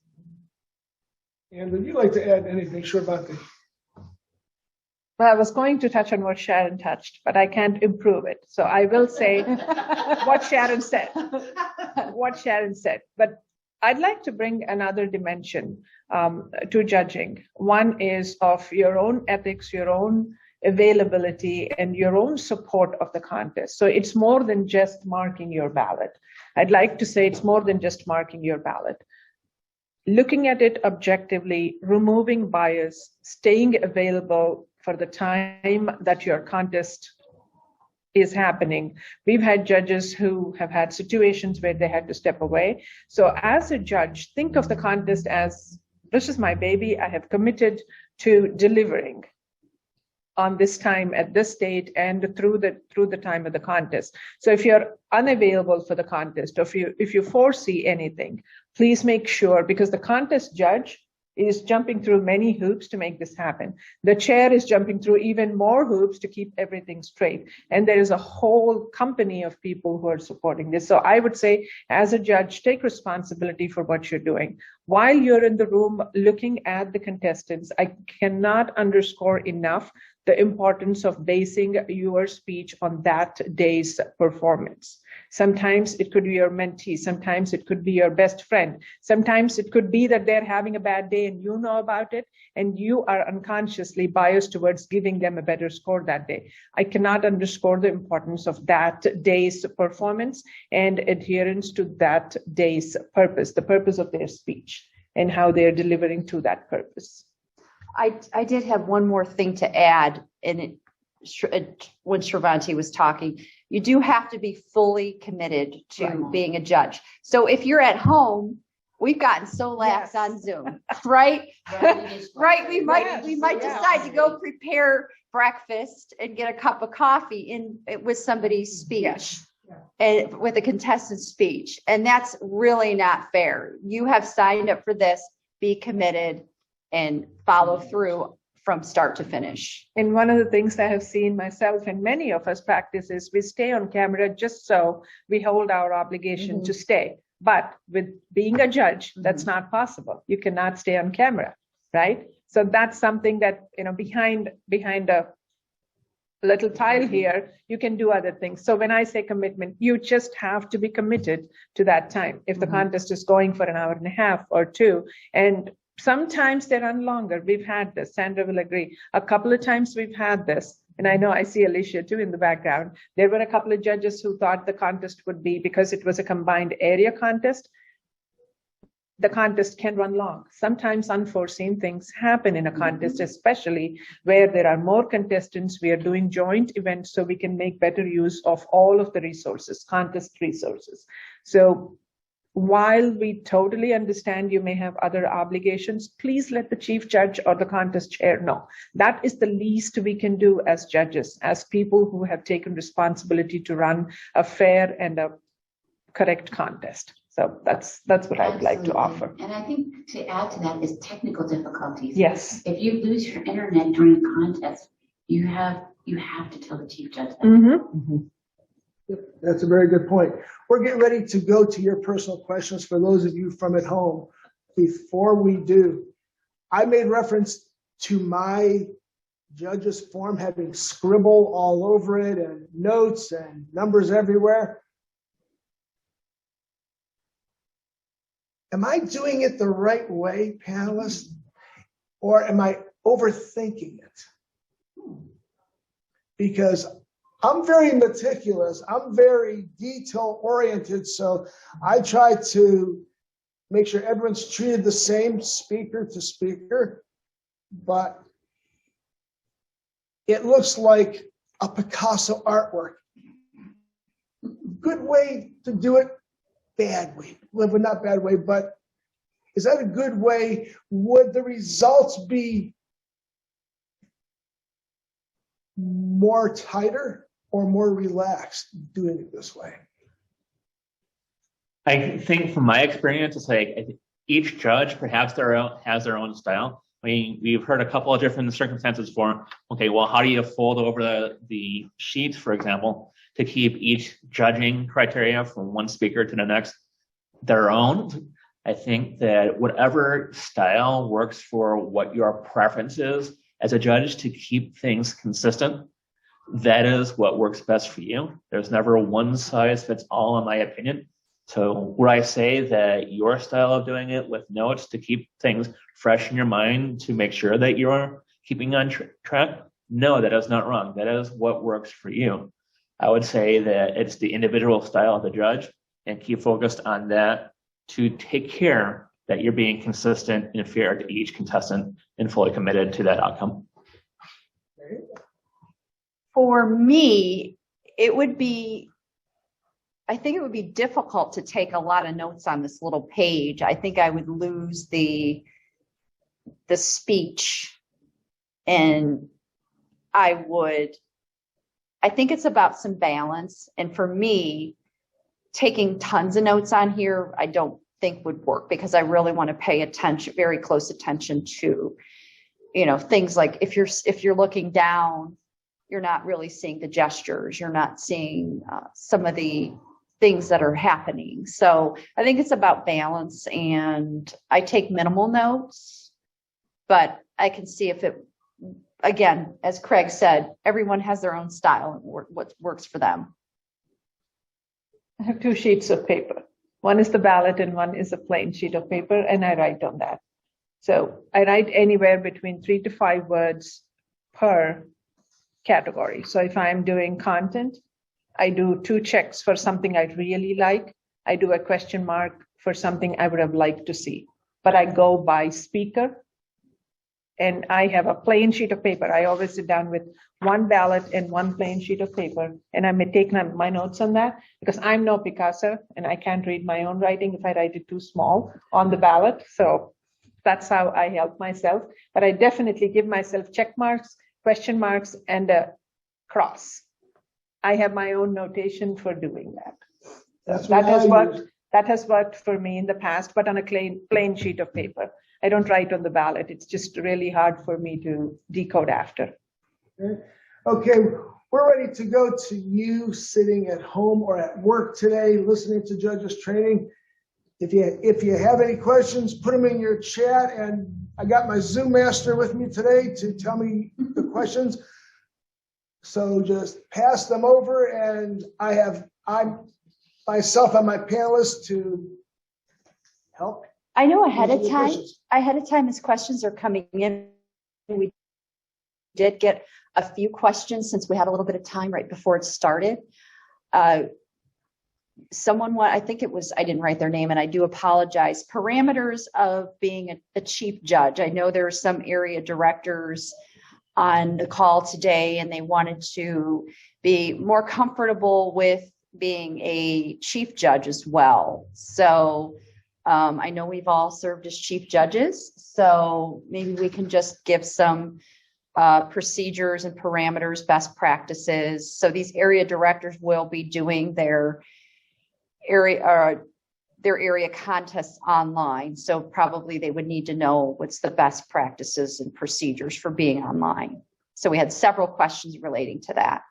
And would you like to add anything, Sravanthi? Well, I was going to touch on what Sharon touched, but I can't improve it. So I will say what Sharon said. But I'd like to bring another dimension to judging. One is of your own ethics, your own availability, and your own support of the contest. So it's more than just marking your ballot. I'd like to say it's more than just marking your ballot. Looking at it objectively, removing bias, staying available for the time that your contest is happening. We've had judges who have had situations where they had to step away. So as a judge, think of the contest as, this is my baby. I have committed to delivering on this time at this date and through the time of the contest. So if you're unavailable for the contest, or if you foresee anything, please make sure, because the contest judge is jumping through many hoops to make this happen. The chair is jumping through even more hoops to keep everything straight. And there is a whole company of people who are supporting this. So I would say, as a judge, take responsibility for what you're doing. While you're in the room looking at the contestants, I cannot underscore enough the importance of basing your speech on that day's performance. Sometimes it could be your mentee. Sometimes it could be your best friend. Sometimes it could be that they're having a bad day and you know about it, and you are unconsciously biased towards giving them a better score that day. I cannot underscore the importance of that day's performance and adherence to that day's purpose, the purpose of their speech, and how they're delivering to that purpose. I did have one more thing to add, and when Sravanthi was talking, you do have to be fully committed to being a judge. So if you're at home, we've gotten so lax on Zoom, right? Right. We might decide to go prepare breakfast and get a cup of coffee with somebody's speech. and with a contested speech. And that's really not fair. You have signed up for this, be committed and follow through from start to finish. And one of the things I have seen myself and many of us practice is we stay on camera just so we hold our obligation to stay. But with being a judge, that's not possible. You cannot stay on camera, right? So that's something that, behind a little tile here, you can do other things. So when I say commitment, you just have to be committed to that time. If the contest is going for an hour and a half or two, and sometimes they run longer. We've had this. Sandra will agree. A couple of times we've had this. And I know I see Alicia too in the background. There were a couple of judges who thought the contest would be, because it was a combined area contest, the contest can run long. Sometimes unforeseen things happen in a contest, especially where there are more contestants. We are doing joint events so we can make better use of all of the resources, contest resources. So while we totally understand you may have other obligations, please let the chief judge or the contest chair know. That is the least we can do as judges, as people who have taken responsibility to run a fair and a correct contest. So that's what I would like to offer. And I think to add to that is technical difficulties. Yes. If you lose your internet during a contest, you have to tell the chief judge that. That's a very good point. We're getting ready to go to your personal questions for those of you from at home. Before we do, I made reference to my judge's form having scribble all over it and notes and numbers everywhere. Am I doing it the right way, panelists? Or am I overthinking it? Because I'm very meticulous. I'm very detail oriented. So I try to make sure everyone's treated the same, speaker to speaker. But it looks like a Picasso artwork. Good way to do it, bad way. Well, not bad way, but is that a good way? Would the results be more tighter or more relaxed doing it this way? I think from my experience, it's like each judge perhaps has their own style. I mean, we've heard a couple of different circumstances for, okay, well, how do you fold over the sheets, for example, to keep each judging criteria from one speaker to the next their own? I think that whatever style works for what your preference is as a judge to keep things consistent, that is what works best for you. There's never one size fits all, in my opinion. So would I say that your style of doing it with notes to keep things fresh in your mind to make sure that you're keeping on track? No, that is not wrong. That is what works for you. I would say that it's the individual style of the judge, and keep focused on that to take care that you're being consistent and fair to each contestant and fully committed to that outcome. For me, I think it would be difficult to take a lot of notes on this little page. I think I would lose the speech, and I think it's about some balance. And for me, taking tons of notes on here, I don't think would work, because I really want to pay very close attention to, things like if you're looking down, you're not really seeing the gestures. You're not seeing some of the things that are happening. So I think it's about balance, and I take minimal notes, but I can see if it, again, as Craig said, everyone has their own style and what works for them. I have 2 sheets of paper. One is the ballot and one is a plain sheet of paper, and I write on that. So I write anywhere between 3 to 5 words per category. So if I'm doing content, I do 2 checks for something I really like. I do a question mark for something I would have liked to see. But I go by speaker, and I have a plain sheet of paper. I always sit down with 1 ballot and 1 plain sheet of paper, and I may take my notes on that, because I'm no Picasso and I can't read my own writing if I write it too small on the ballot. So that's how I help myself. But I definitely give myself check marks, question marks, and a cross. I have my own notation for doing that. That's That has I worked. use. That has worked for me in the past, but on a plain sheet of paper. I don't write on the ballot. It's just really hard for me to decode after. Okay, we're ready to go to you sitting at home or at work today, listening to judges training. If you have any questions, put them in your chat, and I got my Zoom master with me today to tell me the questions. So just pass them over, and I'm myself and my panelists to help. I know ahead of answer the time, questions. as questions are coming in, we did get a few questions since we had a little bit of time right before it started. I think it was, I didn't write their name and I do apologize. Parameters of being a chief judge. I know there are some area directors on the call today and they wanted to be more comfortable with being a chief judge as well. So I know we've all served as chief judges, so maybe we can just give some procedures and parameters, best practices. So these area directors will be doing their area contests online. So probably they would need to know what's the best practices and procedures for being online. So we had several questions relating to that.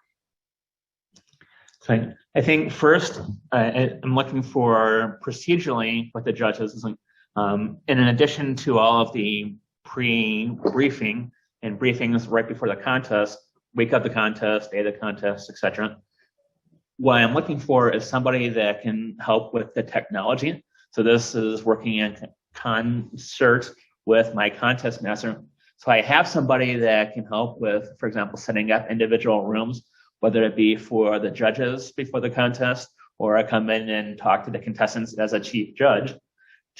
So I think first, I'm looking for procedurally what the judges is like. And in addition to all of the pre-briefing and briefings right before the contest, week of the contest, day of the contest, etc. What I'm looking for is somebody that can help with the technology. So this is working in concert with my contest master. So I have somebody that can help with, for example, setting up individual rooms, whether it be for the judges before the contest, or I come in and talk to the contestants as a chief judge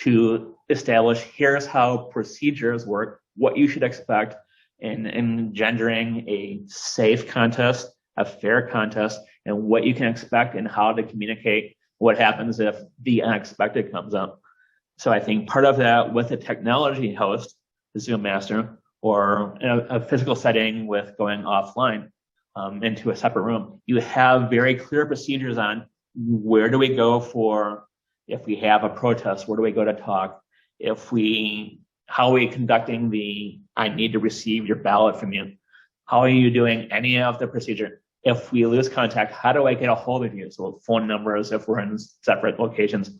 to establish here's how procedures work, what you should expect in engendering a safe contest, a fair contest, and what you can expect and how to communicate what happens if the unexpected comes up. So I think part of that with a technology host, the Zoom master, or in a physical setting with going offline into a separate room, you have very clear procedures on where do we go for if we have a protest, where do we go to talk, how are we conducting I need to receive your ballot from you, how are you doing any of the procedure. If we lose contact, how do I get a hold of you? So phone numbers, if we're in separate locations,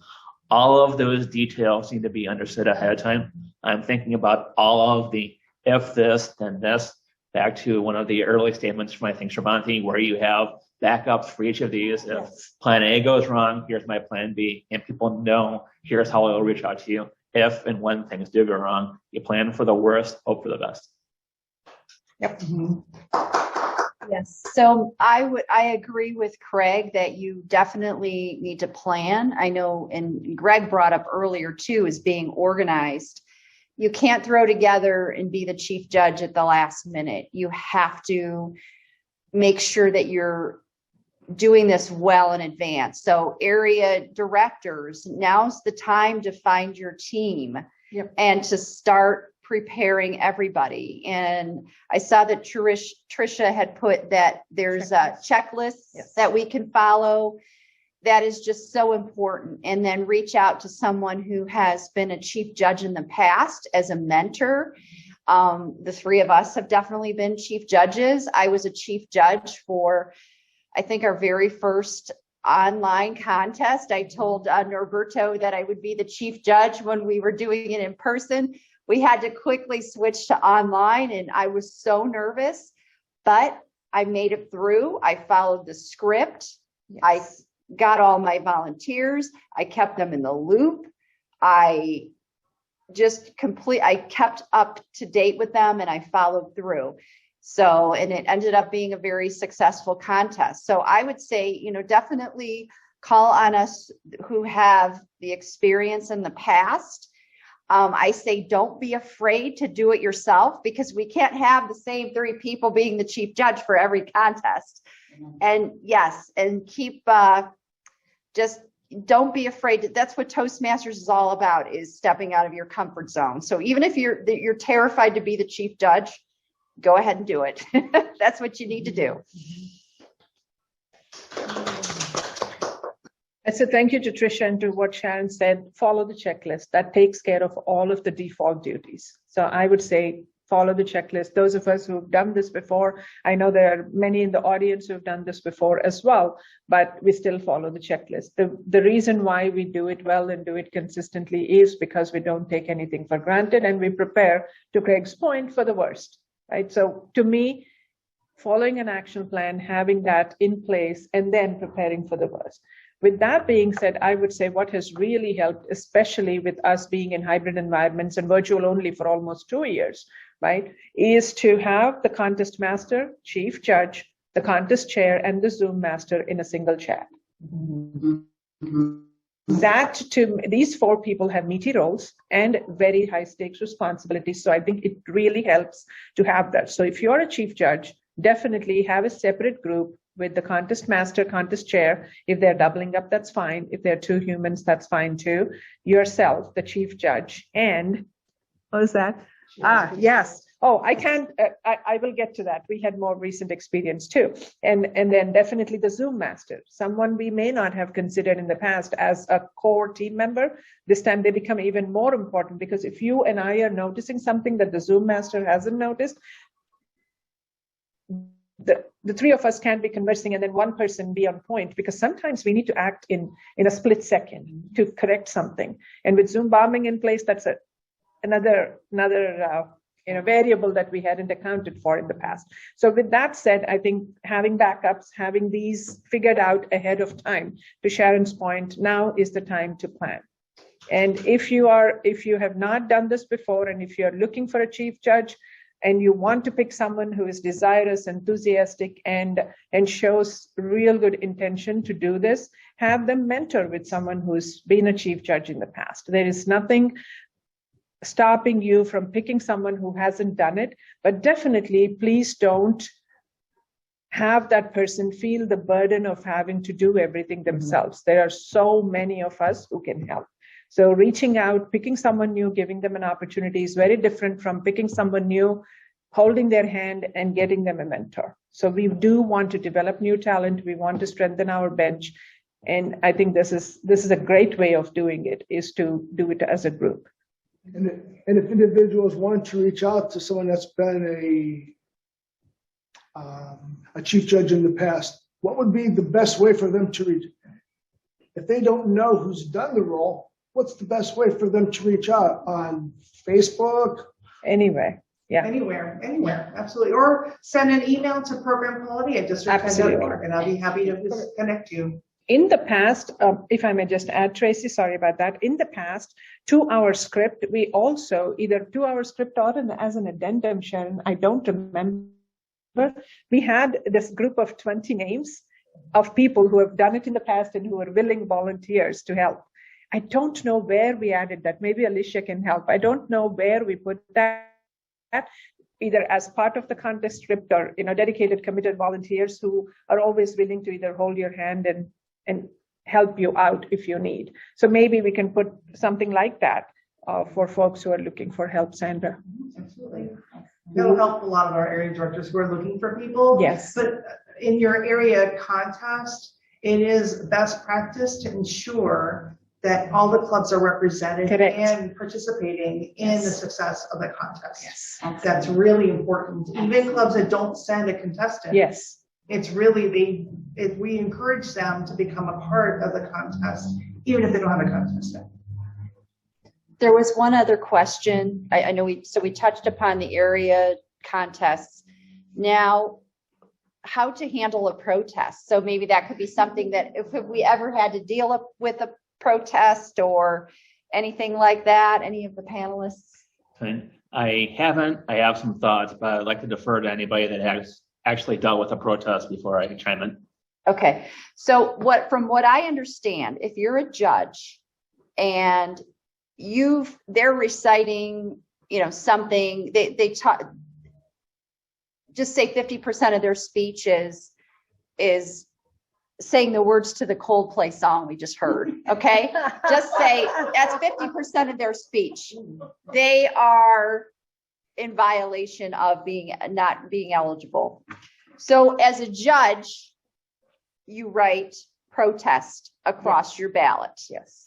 all of those details need to be understood ahead of time. I'm thinking about all of the if this, then this, back to one of the early statements from, I think, Sravanthi, where you have backups for each of these. If plan A goes wrong, here's my plan B, and people know here's how I'll reach out to you. If and when things do go wrong, you plan for the worst, hope for the best. Yep. Yes. So I agree with Craig that you definitely need to plan. I know, and Greg brought up earlier too, is being organized. You can't throw together and be the chief judge at the last minute. You have to make sure that you're doing this well in advance. So area directors, now's the time to find your team. Yep. And to start preparing everybody. And I saw that Tricia had put that there's a checklist Yes. that we can follow. That is just so important. And then reach out to someone who has been a chief judge in the past as a mentor. The three of us have definitely been chief judges. I was a chief judge for, I think, our very first online contest. I told Norberto that I would be the chief judge when we were doing it in person. We had to quickly switch to online and I was so nervous, but I made it through. I followed the script. Yes. I got all my volunteers. I kept them in the loop. I kept up to date with them and I followed through. So, and it ended up being a very successful contest. So I would say, definitely call on us who have the experience in the past. I say, don't be afraid to do it yourself because we can't have the same three people being the chief judge for every contest. And yes, and keep, just don't be afraid. That's what Toastmasters is all about, is stepping out of your comfort zone. So even if you're terrified to be the chief judge, go ahead and do it. That's what you need to do. I said thank you to Tricia and to what Sharon said. Follow the checklist. That takes care of all of the default duties. So I would say follow the checklist. Those of us who've done this before, I know there are many in the audience who've done this before as well, but we still follow the checklist. The reason why we do it well and do it consistently is because we don't take anything for granted and we prepare, to Greg's point, for the worst, right? So to me, following an action plan, having that in place, and then preparing for the worst. With that being said, I would say what has really helped, especially with us being in hybrid environments and virtual only for almost 2 years, right, is to have the contest master, chief judge, the contest chair, and the Zoom master in a single chat. These 4 people have meaty roles and very high stakes responsibilities. So I think it really helps to have that. So if you're a chief judge, definitely have a separate group with the contest master, contest chair. If they're doubling up, that's fine. If they're 2 humans, that's fine too. Yourself, the chief judge, and what was that? Yes. Oh, I can't. I will get to that. We had more recent experience too, and then definitely the Zoom master, someone we may not have considered in the past as a core team member. This time they become even more important, because if you and I are noticing something that the Zoom master hasn't noticed, the 3 of us can't be conversing and then one person be on point, because sometimes we need to act in a split second to correct something. And with Zoom bombing in place, that's another variable that we hadn't accounted for in the past. So with that said, I think having backups, having these figured out ahead of time, to Sharon's point, now is the time to plan. And if you have not done this before, and if you're looking for a chief judge, and you want to pick someone who is desirous, enthusiastic, and shows real good intention to do this, have them mentor with someone who's been a chief judge in the past. There is nothing stopping you from picking someone who hasn't done it, but definitely please don't have that person feel the burden of having to do everything themselves. There are so many of us who can help. So reaching out, picking someone new, giving them an opportunity is very different from picking someone new, holding their hand and getting them a mentor. So we do want to develop new talent. We want to strengthen our bench. And I think this is a great way of doing it, is to do it as a group. And if individuals want to reach out to someone that's been a chief judge in the past, what would be the best way for them to reach? If they don't know who's done the role, what's the best way for them to reach out? On Facebook? Anywhere. Yeah. Anywhere, absolutely. Or send an email to programquality@district10.org, and I'll be happy to connect you. In the past, if I may just add, Tracy, sorry about that. In the past, to our script, we also, either to our script or as an addendum, Sharon, I don't remember, we had this group of 20 names of people who have done it in the past and who are willing volunteers to help. I don't know where we added that. Maybe Alicia can help. I don't know where we put that, either as part of the contest script or, dedicated, committed volunteers who are always willing to either hold your hand and help you out if you need. So maybe we can put something like that for folks who are looking for help, Sandra. Absolutely. That'll help a lot of our area directors who are looking for people. Yes. But in your area contest, it is best practice to ensure that all the clubs are represented. Correct. And participating in the success of the contest. Yes. That's really important. Even clubs that don't send a contestant. Yes. It's really we encourage them to become a part of the contest, even if they don't have a contestant. There was one other question. I know we touched upon the area contests. Now, how to handle a protest. So maybe that could be something that if we ever had to deal with a protest or anything like that, any of the panelists? I haven't. I have some thoughts, but I'd like to defer to anybody that has actually dealt with a protest before I chime in. Okay. So from what I understand, if you're a judge and they're reciting, something, they talk, just say 50% of their speech is saying the words to the Coldplay song we just heard. Okay. Just say that's 50% of their speech. They are in violation of not being eligible. So as a judge, you write protest across your ballot. Yes.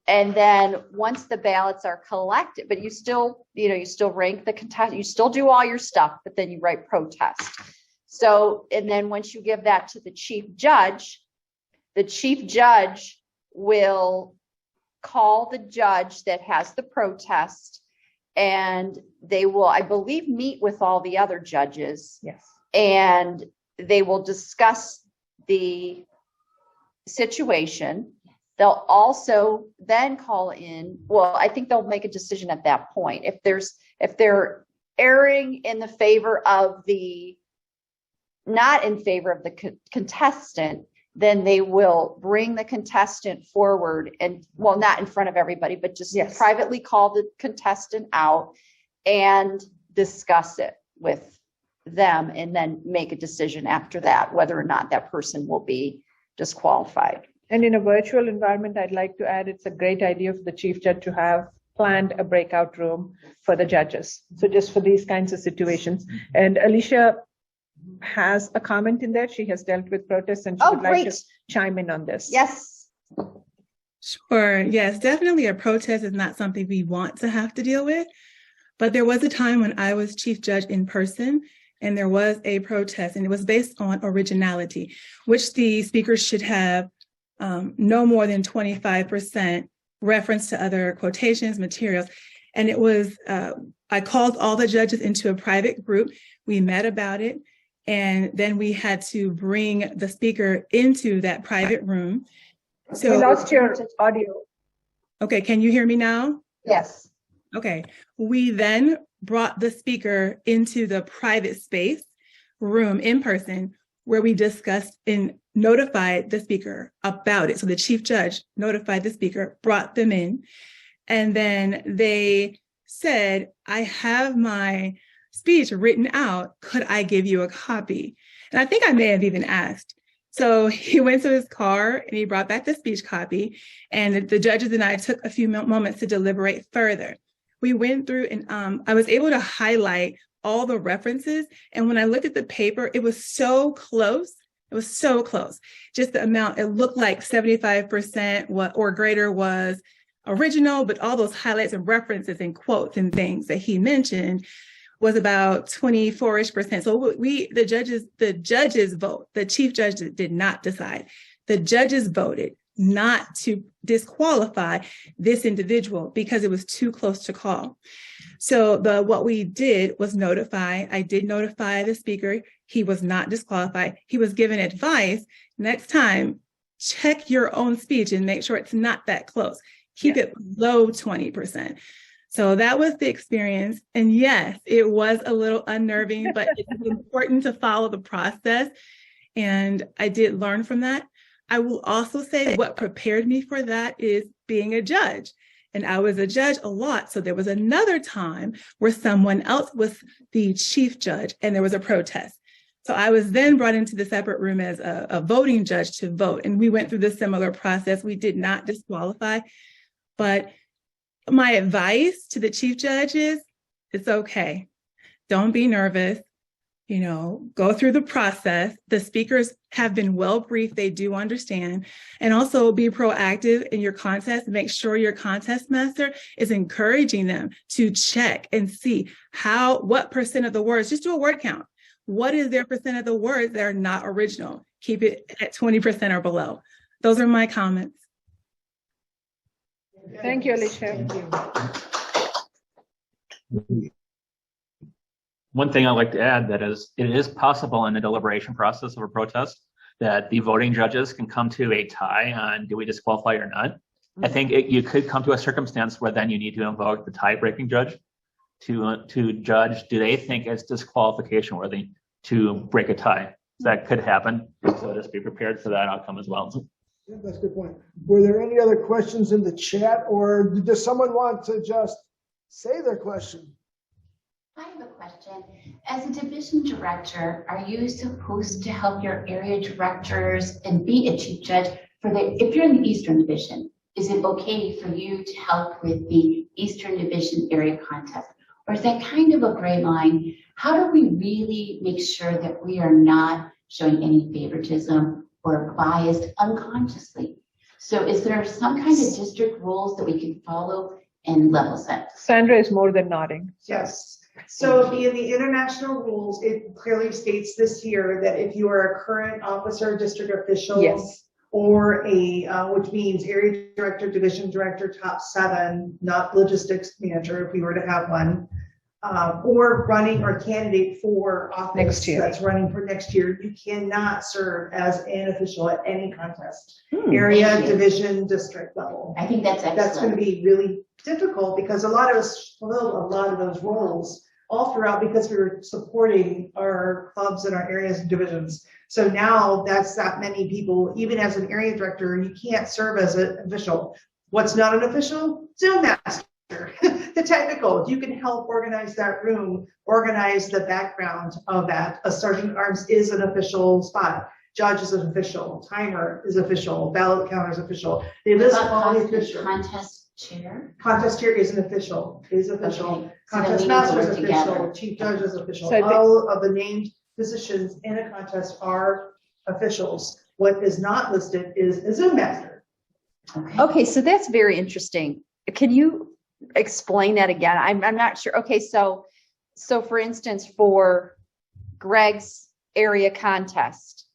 And then once the ballots are collected, but you still, you still rank the contest, you still do all your stuff, but then you write protest. So, and then once you give that to the chief judge will call the judge that has the protest, and they will, I believe, meet with all the other judges. Yes. And they will discuss the situation. They'll also then call in, well, I think they'll make a decision at that point. If they're erring in the favor of not in favor of the contestant, then they will bring the contestant forward and, well, not in front of everybody, but just privately call the contestant out and discuss it with them, and then make a decision after that, whether or not that person will be disqualified. And in a virtual environment, I'd like to add, it's a great idea for the chief judge to have planned a breakout room for the judges. So just for these kinds of situations. And Alicia has a comment in there. She has dealt with protests, and she would like to chime in on this. Yes. Sure. Yes, definitely a protest is not something we want to have to deal with. But there was a time when I was chief judge in person, and there was a protest, and it was based on originality, which the speakers should have no more than 25% reference to other quotations, materials. And it was, I called all the judges into a private group. We met about it. And then we had to bring the speaker into that private room. So we lost your audio. Okay, can you hear me now? Yes. Okay. We then brought the speaker into the private space room in person, where we discussed and notified the speaker about it. So the chief judge notified the speaker, brought them in, and then they said, I have my speech written out. Could I give you a copy? And I think I may have even asked. So he went to his car and he brought back the speech copy, and the judges and I took a few moments to deliberate further. We went through and I was able to highlight all the references. And when I looked at the paper, it was so close. It was so close. Just the amount, it looked like 75% or greater was original, but all those highlights and references and quotes and things that he mentioned was about 24-ish%. So the judges vote. The chief judge did not decide. The judges voted not to disqualify this individual because it was too close to call. So what we did was I did notify the speaker. He was not disqualified. He was given advice. Next time, check your own speech and make sure it's not that close. Keep it below 20%. So that was the experience. And yes, it was a little unnerving, but it's important to follow the process. And I did learn from that. I will also say what prepared me for that is being a judge. And I was a judge a lot. So there was another time where someone else was the chief judge and there was a protest. So I was then brought into the separate room as a voting judge to vote. And we went through the similar process. We did not disqualify. But my advice to the chief judge is, it's okay. Don't be nervous. Go through the process. The speakers have been well briefed. They do understand. And also be proactive in your contest. Make sure your contest master is encouraging them to check and see what percent of the words, just do a word count. What is their percent of the words that are not original? Keep it at 20% or below. Those are my comments. Thank you, Alicia. One thing I'd like to add that is, it is possible in the deliberation process of a protest that the voting judges can come to a tie on do we disqualify or not. Mm-hmm. I think you could come to a circumstance where then you need to invoke the tie-breaking judge to judge, do they think it's disqualification worthy to break a tie? So that could happen. So just be prepared for that outcome as well. Yeah, that's a good point. Were there any other questions in the chat, or does someone want to just say their question? I have a question. As a division director, are you supposed to help your area directors and be a chief judge if you're in the Eastern Division? Is it okay for you to help with the Eastern Division area contest? Or is that kind of a gray line? How do we really make sure that we are not showing any favoritism or biased unconsciously. So is there some kind of district rules that we can follow and level set? Sandra is more than nodding. Yes. So in the international rules, it clearly states this here that if you are a current officer, district official, Yes. or which means area director, division director, top 7, not logistics manager, if we were to have one, or running or candidate for office Next year. that's running for next year, you cannot serve as an official at any contest, area, Thank you. division, district level. I think that's excellent. That's going to be really difficult because a lot of us filled a lot of those roles all throughout because we were supporting our clubs and our areas and divisions. So now that's that many people, even as an area director, you can't serve as an official. What's not an official? Zoom master. The technical, you can help organize that room, organize the background of that. A sergeant at arms is an official spot. Judge is an official. Timer is official. Ballot counter is official. They list all the official. Contest chair? Contest chair is an official. Is official. Okay. So then Contest we master is work official. together. Chief judge is official. So All of the named positions in a contest are officials. What is not listed is a Zoom master. Okay, so that's very interesting. Can you explain that again? I'm not sure. Okay, so for instance, for Greg's area contest,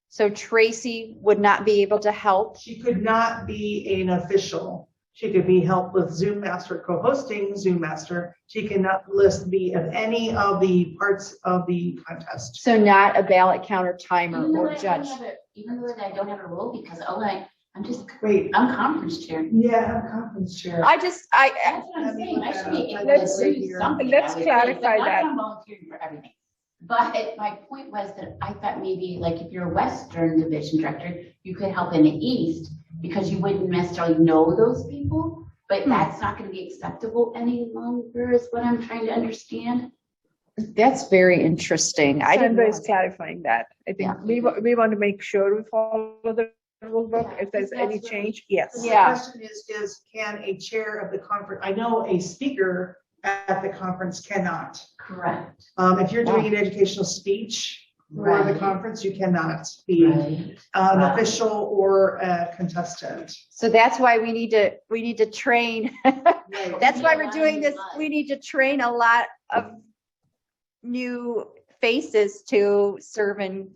so Tracy would not be able to help. She could not be an official. She could be helped with Zoom master, co-hosting Zoom master. She cannot be of any of the parts of the contest. So not a ballot counter, timer, Even though or I don't judge. even though I don't have a role because I'm just, Wait, I'm conference chair. yeah, I'm conference chair. That's what I'm saying. I should be able Let's- to do something. let's I would clarify think, but not that. I'm volunteering for everything. But my point was that I thought maybe like if you're a Western Division Director, you could help in the East because you wouldn't necessarily know those people. But that's not going to be acceptable any longer is what I'm trying to understand. That's very interesting. I didn't Sandra know is clarifying that. I think Yeah. we want to make sure we follow the rule book. Yeah, If there's that's any really- change, yes. The Yeah. question is can a chair of the conference, I know a speaker at the conference cannot. Correct. If you're doing an educational speech for the Right. conference, you cannot be Right. an Wow. official or a contestant. So that's why we need to train. Right. That's why we're doing this. We need to train a lot of new faces to serve in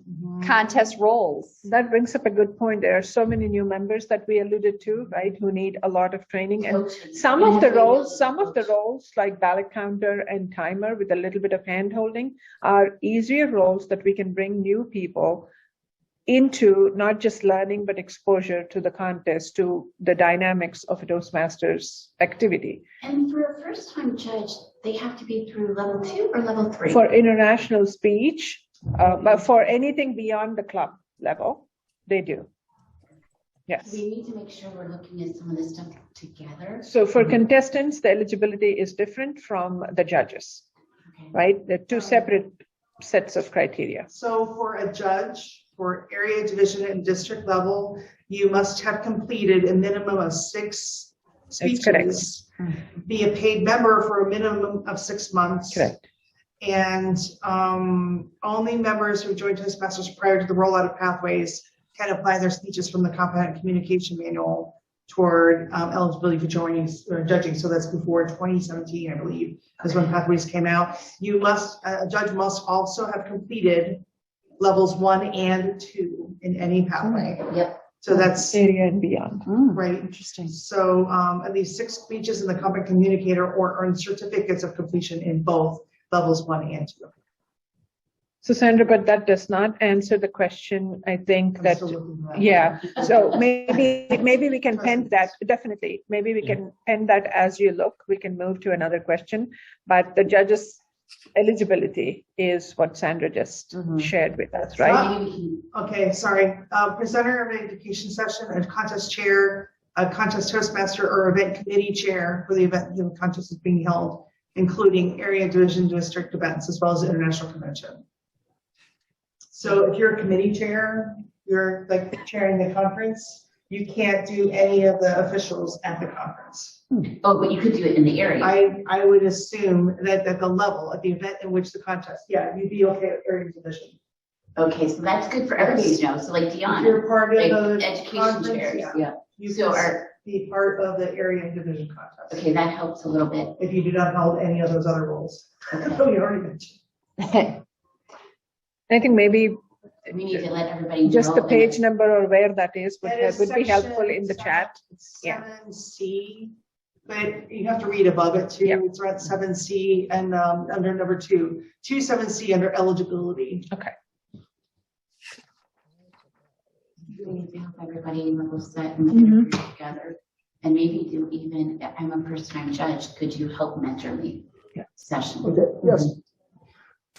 contest roles. That brings up a good point. There are so many new members that we alluded to, right, who need a lot of training. And Coaching. some You of have the to be able roles, to some of the coach. roles like ballot counter and timer with a little bit of hand holding are easier roles that we can bring new people into, not just learning, but exposure to the contest, to the dynamics of a Toastmasters activity. And for a first-time judge, they have to be through level 2 or level 3? For international speech, but for anything beyond the club level, they do. Yes. We need to make sure we're looking at some of this stuff together. So for contestants, the eligibility is different from the judges, Okay. right? They're two separate sets of criteria. So for a judge, for area, division, and district level, you must have completed a minimum of 6 correct. speeches, be a paid member for a minimum of 6 months. Correct. And only members who joined Toastmasters prior to the rollout of Pathways can apply their speeches from the Competent Communication Manual toward eligibility for joining or judging. So that's before 2017, I believe, is when Pathways came out. A judge must also have completed levels 1 and 2 in any pathway. Yep. So that's Area and beyond. right. Interesting. So at least 6 speeches in the Competent Communicator or earn certificates of completion in both levels 1 and 2. So Sandra, but that does not answer the question. I think I'm that, still looking for that. yeah. So maybe we can pen that, definitely. Maybe we can pen that as you look. We can move to another question. But the judges' eligibility is what Sandra just shared with us, right? Maybe we can, Okay, sorry. Presenter of an education session, a contest chair, a contest toastmaster, or event committee chair for the event the contest is being held, including area, division, district events, as well as the international convention. So if you're a committee chair, you're like chairing the conference, you can't do any of the officials at the conference. oh, but you could do it in the area. I would assume that at the level, at the event in which the contest, yeah, you'd be okay at area division. Okay, so that's good for everybody to know. So like If Dion, you're part of like the education conference, chairs. yeah. You So can be part of the area and division contest. Okay, that helps a little bit. If you do not hold any of those other roles. Oh, you already mentioned. I think maybe We need to let everybody know. just the and page number or where that is That is would be helpful section in the chat. Yeah. 7C, but you have to read above it too. Yep. It's around 7C and under number 2, 7C under eligibility. Okay. We need to help everybody level set and get everything together. And maybe do even, I'm a first-time judge, could you help mentor me? Yeah. Session. Okay, yes.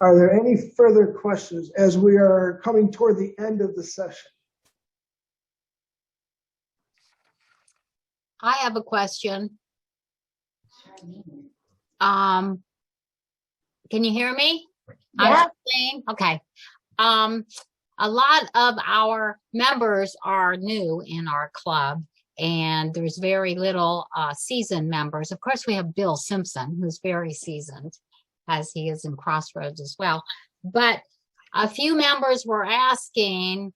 Are there any further questions as we are coming toward the end of the session? I have a question. Sure. Can you hear me? Yeah. Okay. A lot of our members are new in our club, and there's very little seasoned members. Of course, we have Bill Simpson, who's very seasoned, as he is in Crossroads as well. But a few members were asking,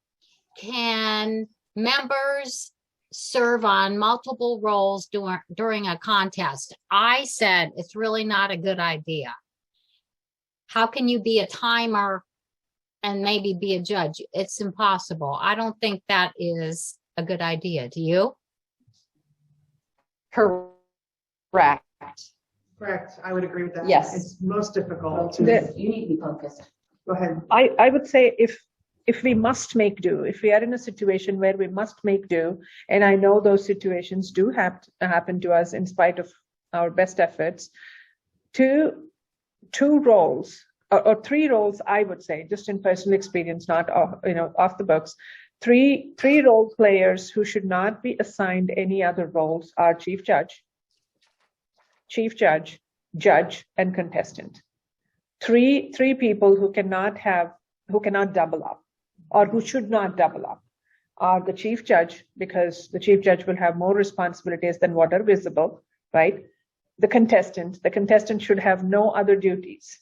can members serve on multiple roles during a contest? I said it's really not a good idea. How can you be a timer and maybe be a judge? It's impossible. I don't think that is a good idea. Do you? Correct. Correct. I would agree with that. Yes. It's most difficult. You need to be focused. Go ahead. I would say if we must make do, if we are in a situation where we must make do, and I know those situations do happen to us in spite of our best efforts, two roles or 3 roles, I would say, just in personal experience, not off the books, three role players who should not be assigned any other roles are chief judge, judge, and contestant. Three people who cannot double up, or who should not double up, are the chief judge, because the chief judge will have more responsibilities than what are visible, right? The contestant should have no other duties.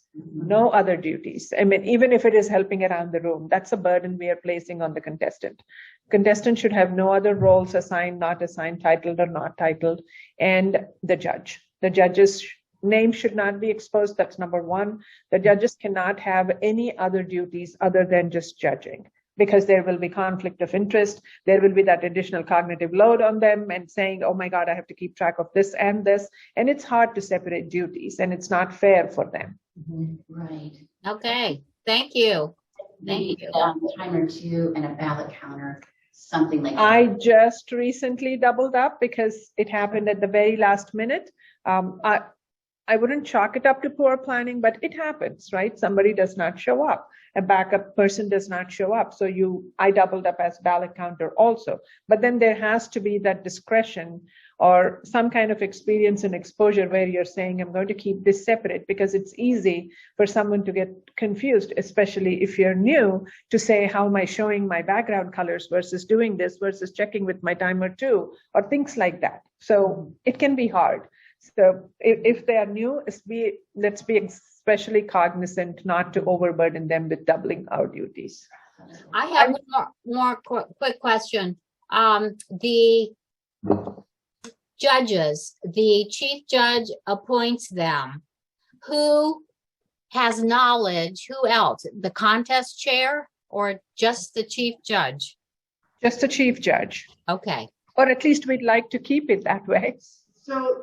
I mean, even if it is helping around the room, that's a burden we are placing on the contestant. Contestant should have no other roles assigned, not assigned, titled or not titled, and the judge. The judge's name should not be exposed. That's number 1. The judges cannot have any other duties other than just judging, because there will be conflict of interest. There will be that additional cognitive load on them and saying, oh my God, I have to keep track of this and this. And it's hard to separate duties, and it's not fair for them. Right. Okay. Thank you. Thank you. Timer 2 and a ballot counter, something like that. I just recently doubled up because it happened at the very last minute. I wouldn't chalk it up to poor planning, but it happens, right? Somebody does not show up. A backup person does not show up. So I doubled up as ballot counter also. But then there has to be that discretion or some kind of experience and exposure where you're saying, I'm going to keep this separate, because it's easy for someone to get confused, especially if you're new, to say, how am I showing my background colors versus doing this versus checking with my timer 2 or things like that. So it can be hard. So if they are new, let's be especially cognizant not to overburden them with doubling our duties. I have one more quick question. The judges, the chief judge appoints them. Who has knowledge? Who else? The contest chair or just the chief judge? Just the chief judge. Okay. Or at least we'd like to keep it that way. So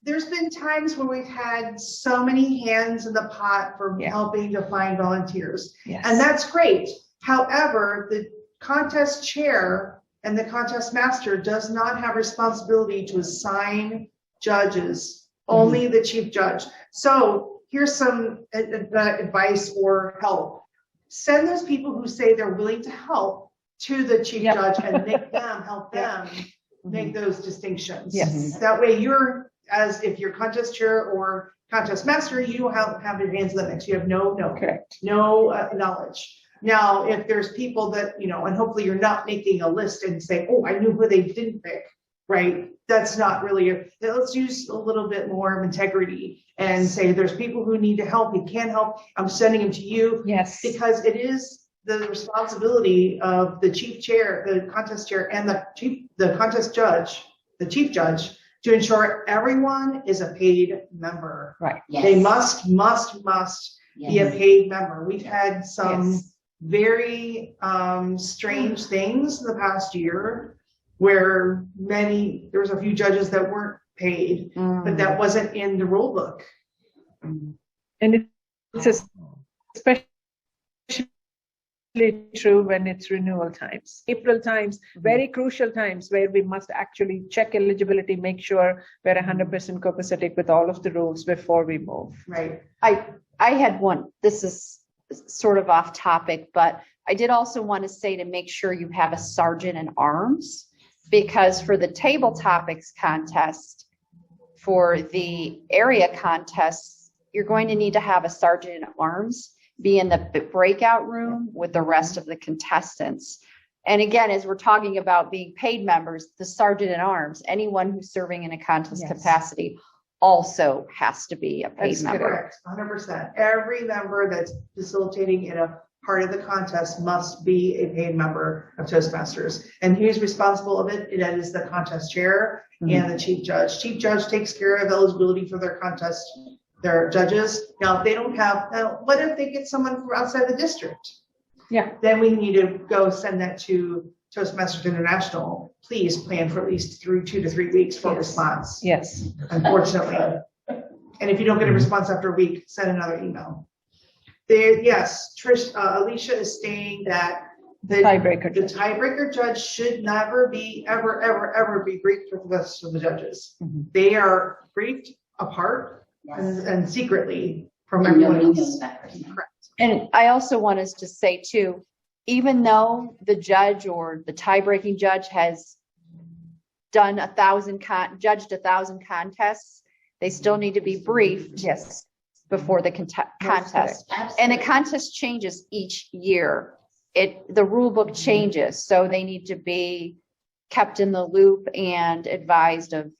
there's been times when we've had so many hands in the pot for helping to find volunteers. Yes. And that's great. However, the contest chair and the contest master does not have responsibility to assign judges, only the chief judge. So here's some advice or help. Send those people who say they're willing to help to the chief judge and make them help them make those distinctions. Yes. That way if you're contest chair or contest master, you don't have your hands in the mix. You have no knowledge. Now, if there's people that, and hopefully you're not making a list and say, oh, I knew who they didn't pick, right? That's not really, let's use a little bit more of integrity and say there's people who need to help, who can't help. I'm sending them to you. Yes. Because it is the responsibility of the chief chair, the contest chair, and the contest judge, the chief judge, to ensure everyone is a paid member. Right. Yes. They must be a Yes. paid member. We've had some Yes. very strange things in the past year where there was a few judges that weren't paid, but that wasn't in the rule book. And it's especially true when it's renewal times, April times, very crucial times where we must actually check eligibility, make sure we're 100% copacetic with all of the rules before we move. Right. I had one, this is sort of off topic, but I did also want to say to make sure you have a sergeant in arms, because for the table topics contest, for the area contests, you're going to need to have a sergeant in arms be in the breakout room with the rest of the contestants. And again, as we're talking about being paid members, the sergeant in arms, anyone who's serving in a contest Yes. capacity also has to be a paid That's member. Correct, 100%. Every member that's facilitating in a part of the contest must be a paid member of Toastmasters. And who's responsible of it? It is the contest chair and the chief judge. Chief judge takes care of eligibility for their contest, their judges. Now, if they don't have, what if they get someone from outside the district? Yeah. Then we need to go send that to Toastmasters International. Please plan for at least 2 to 3 weeks for response. Yes. Unfortunately. And if you don't get a response after a week, send another email. Yes, Trish, Alicia is stating that the tiebreaker judge should never be, ever be briefed with the rest of the judges. They are briefed apart and secretly from And everyone nobody else. knows that person. Correct. And I also want us to say too, even though the judge or the tie-breaking judge has done judged 1,000 contests, they still need to be briefed before the contest. And the contest changes each year. The rule book changes, so they need to be kept in the loop and advised of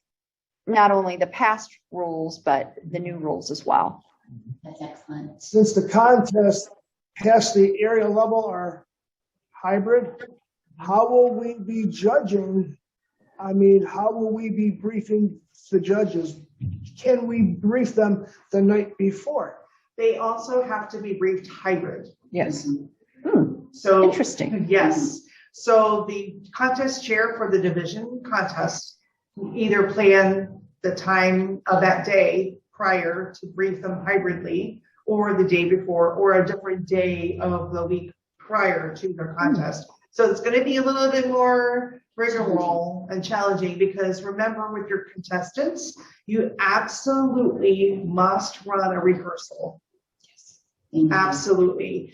not only the past rules, but the new rules as well. That's excellent. Since the contest past the area level are hybrid, how will we be judging? I mean, how will we be briefing the judges? Can we brief them the night before? They also have to be briefed hybrid. Yes. So Interesting. Yes. So the contest chair for the division contest either plan the time of that day prior to brief them hybridly, or the day before, or a different day of the week prior to their contest. So it's going to be a little bit more rigmarole and challenging, because remember, with your contestants, you absolutely must run a rehearsal. Absolutely.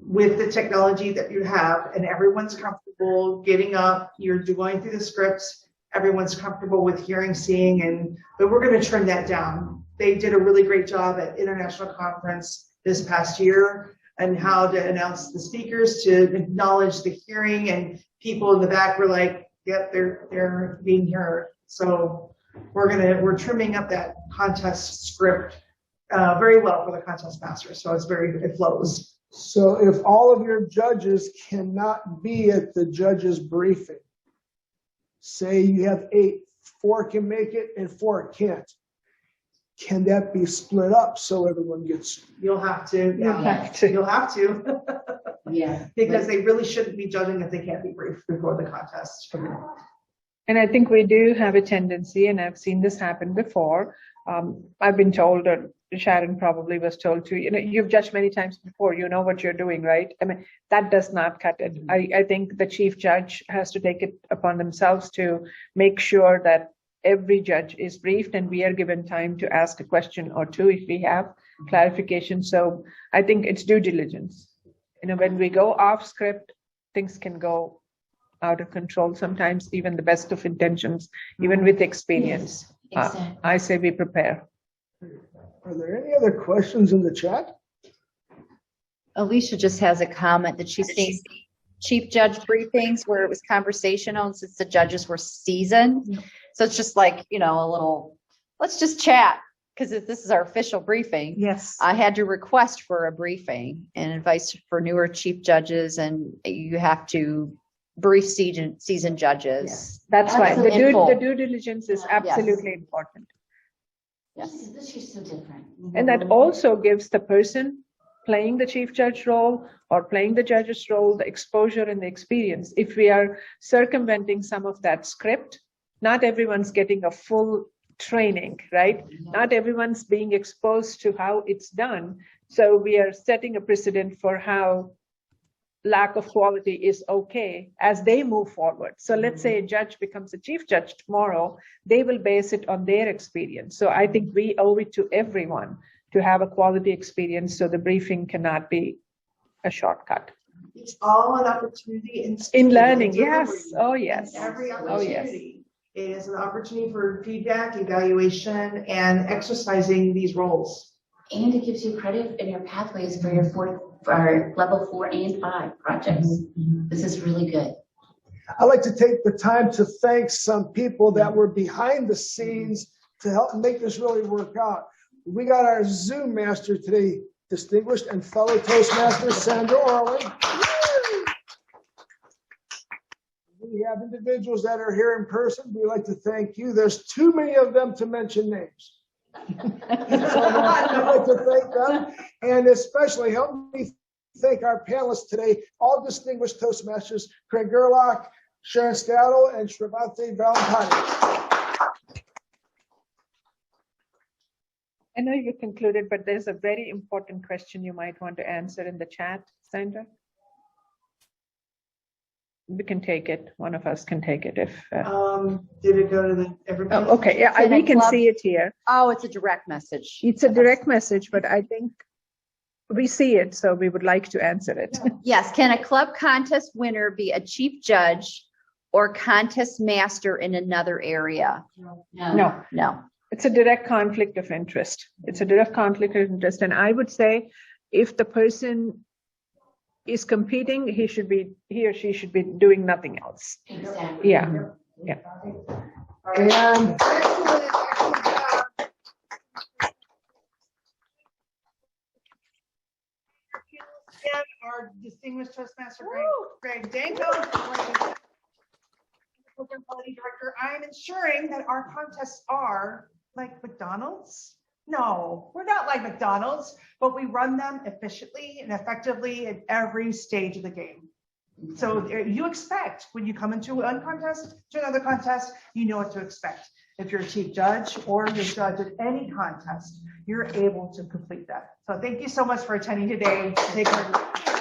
With the technology that you have, and everyone's comfortable getting up, you're going through the scripts, everyone's comfortable with hearing, seeing, but we're going to trim that down. They did a really great job at International Conference this past year, and how to announce the speakers, to acknowledge the hearing, and people in the back were like, yep, they're being heard. So we're trimming up that contest script very well for the contest master. So it flows. So if all of your judges cannot be at the judges briefing, say you have 8, 4 can make it and 4 can't, can that be split up so everyone gets? You'll have to. You'll have to. You'll have to. Yeah. Because they really shouldn't be judging if they can't be briefed before the contest. And I think we do have a tendency, and I've seen this happen before. I've been told, or Sharon probably was told to, you've judged many times before, you know what you're doing, right? I mean, that does not cut it. I think the chief judge has to take it upon themselves to make sure that every judge is briefed, and we are given time to ask a question or two if we have clarification. So I think it's due diligence. When we go off script, things can go out of control sometimes, even the best of intentions, even with experience. Yes, exactly. I say we prepare. Are there any other questions in the chat? Alicia just has a comment that she's seen chief judge briefings where it was conversational, and since the judges were seasoned. So it's just like, a little, let's just chat. because if this is our official briefing, Yes. I had to request for a briefing and advice for newer chief judges, and you have to brief seasoned judges. Yes, that's why the In full. due diligence is absolutely important. Yes. This is so different. And that also gives the person playing the chief judge role or playing the judge's role the exposure and the experience. If we are circumventing some of that script, not everyone's getting a full training, right? Not everyone's being exposed to how it's done. So we are setting a precedent for how lack of quality is okay as they move forward. So let's say a judge becomes a chief judge tomorrow, they will base it on their experience. So I think we owe it to everyone to have a quality experience, so the briefing cannot be a shortcut. It's all an opportunity In learning, and yes. delivery. Oh, yes. Every Oh, yes. opportunity. It is an opportunity for feedback, evaluation, and exercising these roles. And it gives you credit in your pathways for your level 4 and 5 projects. This is really good. I'd like to take the time to thank some people that were behind the scenes to help make this really work out. We got our Zoom master today, distinguished and fellow Toastmaster Sandra Orland. We have individuals that are here in person. We'd like to thank you. There's too many of them to mention names. So I'd like to thank them, and especially help me thank our panelists today, all distinguished Toastmasters, Craig Gerlock, Sharon Stadul, and Sravanthi Vallampati. I know you concluded, but there's a very important question you might want to answer in the chat, Sandra. We can take it. One of us can take it if. Did it go to everybody? Oh, okay. Yeah, It's in we a can club. see it here. Oh, it's a direct message. It's a direct message, but I think we see it, so we would like to answer it. Yes. Can a club contest winner be a chief judge or contest master in another area? No, No. it's a direct conflict of interest. It's a direct conflict of interest. And I would say if the person is competing, he or she should be doing nothing else. Exactly. Yeah. Yeah. And Our distinguished Toastmaster Greg Danko, program quality director. I'm ensuring that our contests are like McDonald's. No, we're not like McDonald's, but we run them efficiently and effectively at every stage of the game. So you expect when you come into one contest to another contest, you know what to expect. If you're a chief judge or you're a judge at any contest, you're able to complete that. So thank you so much for attending today. Take care.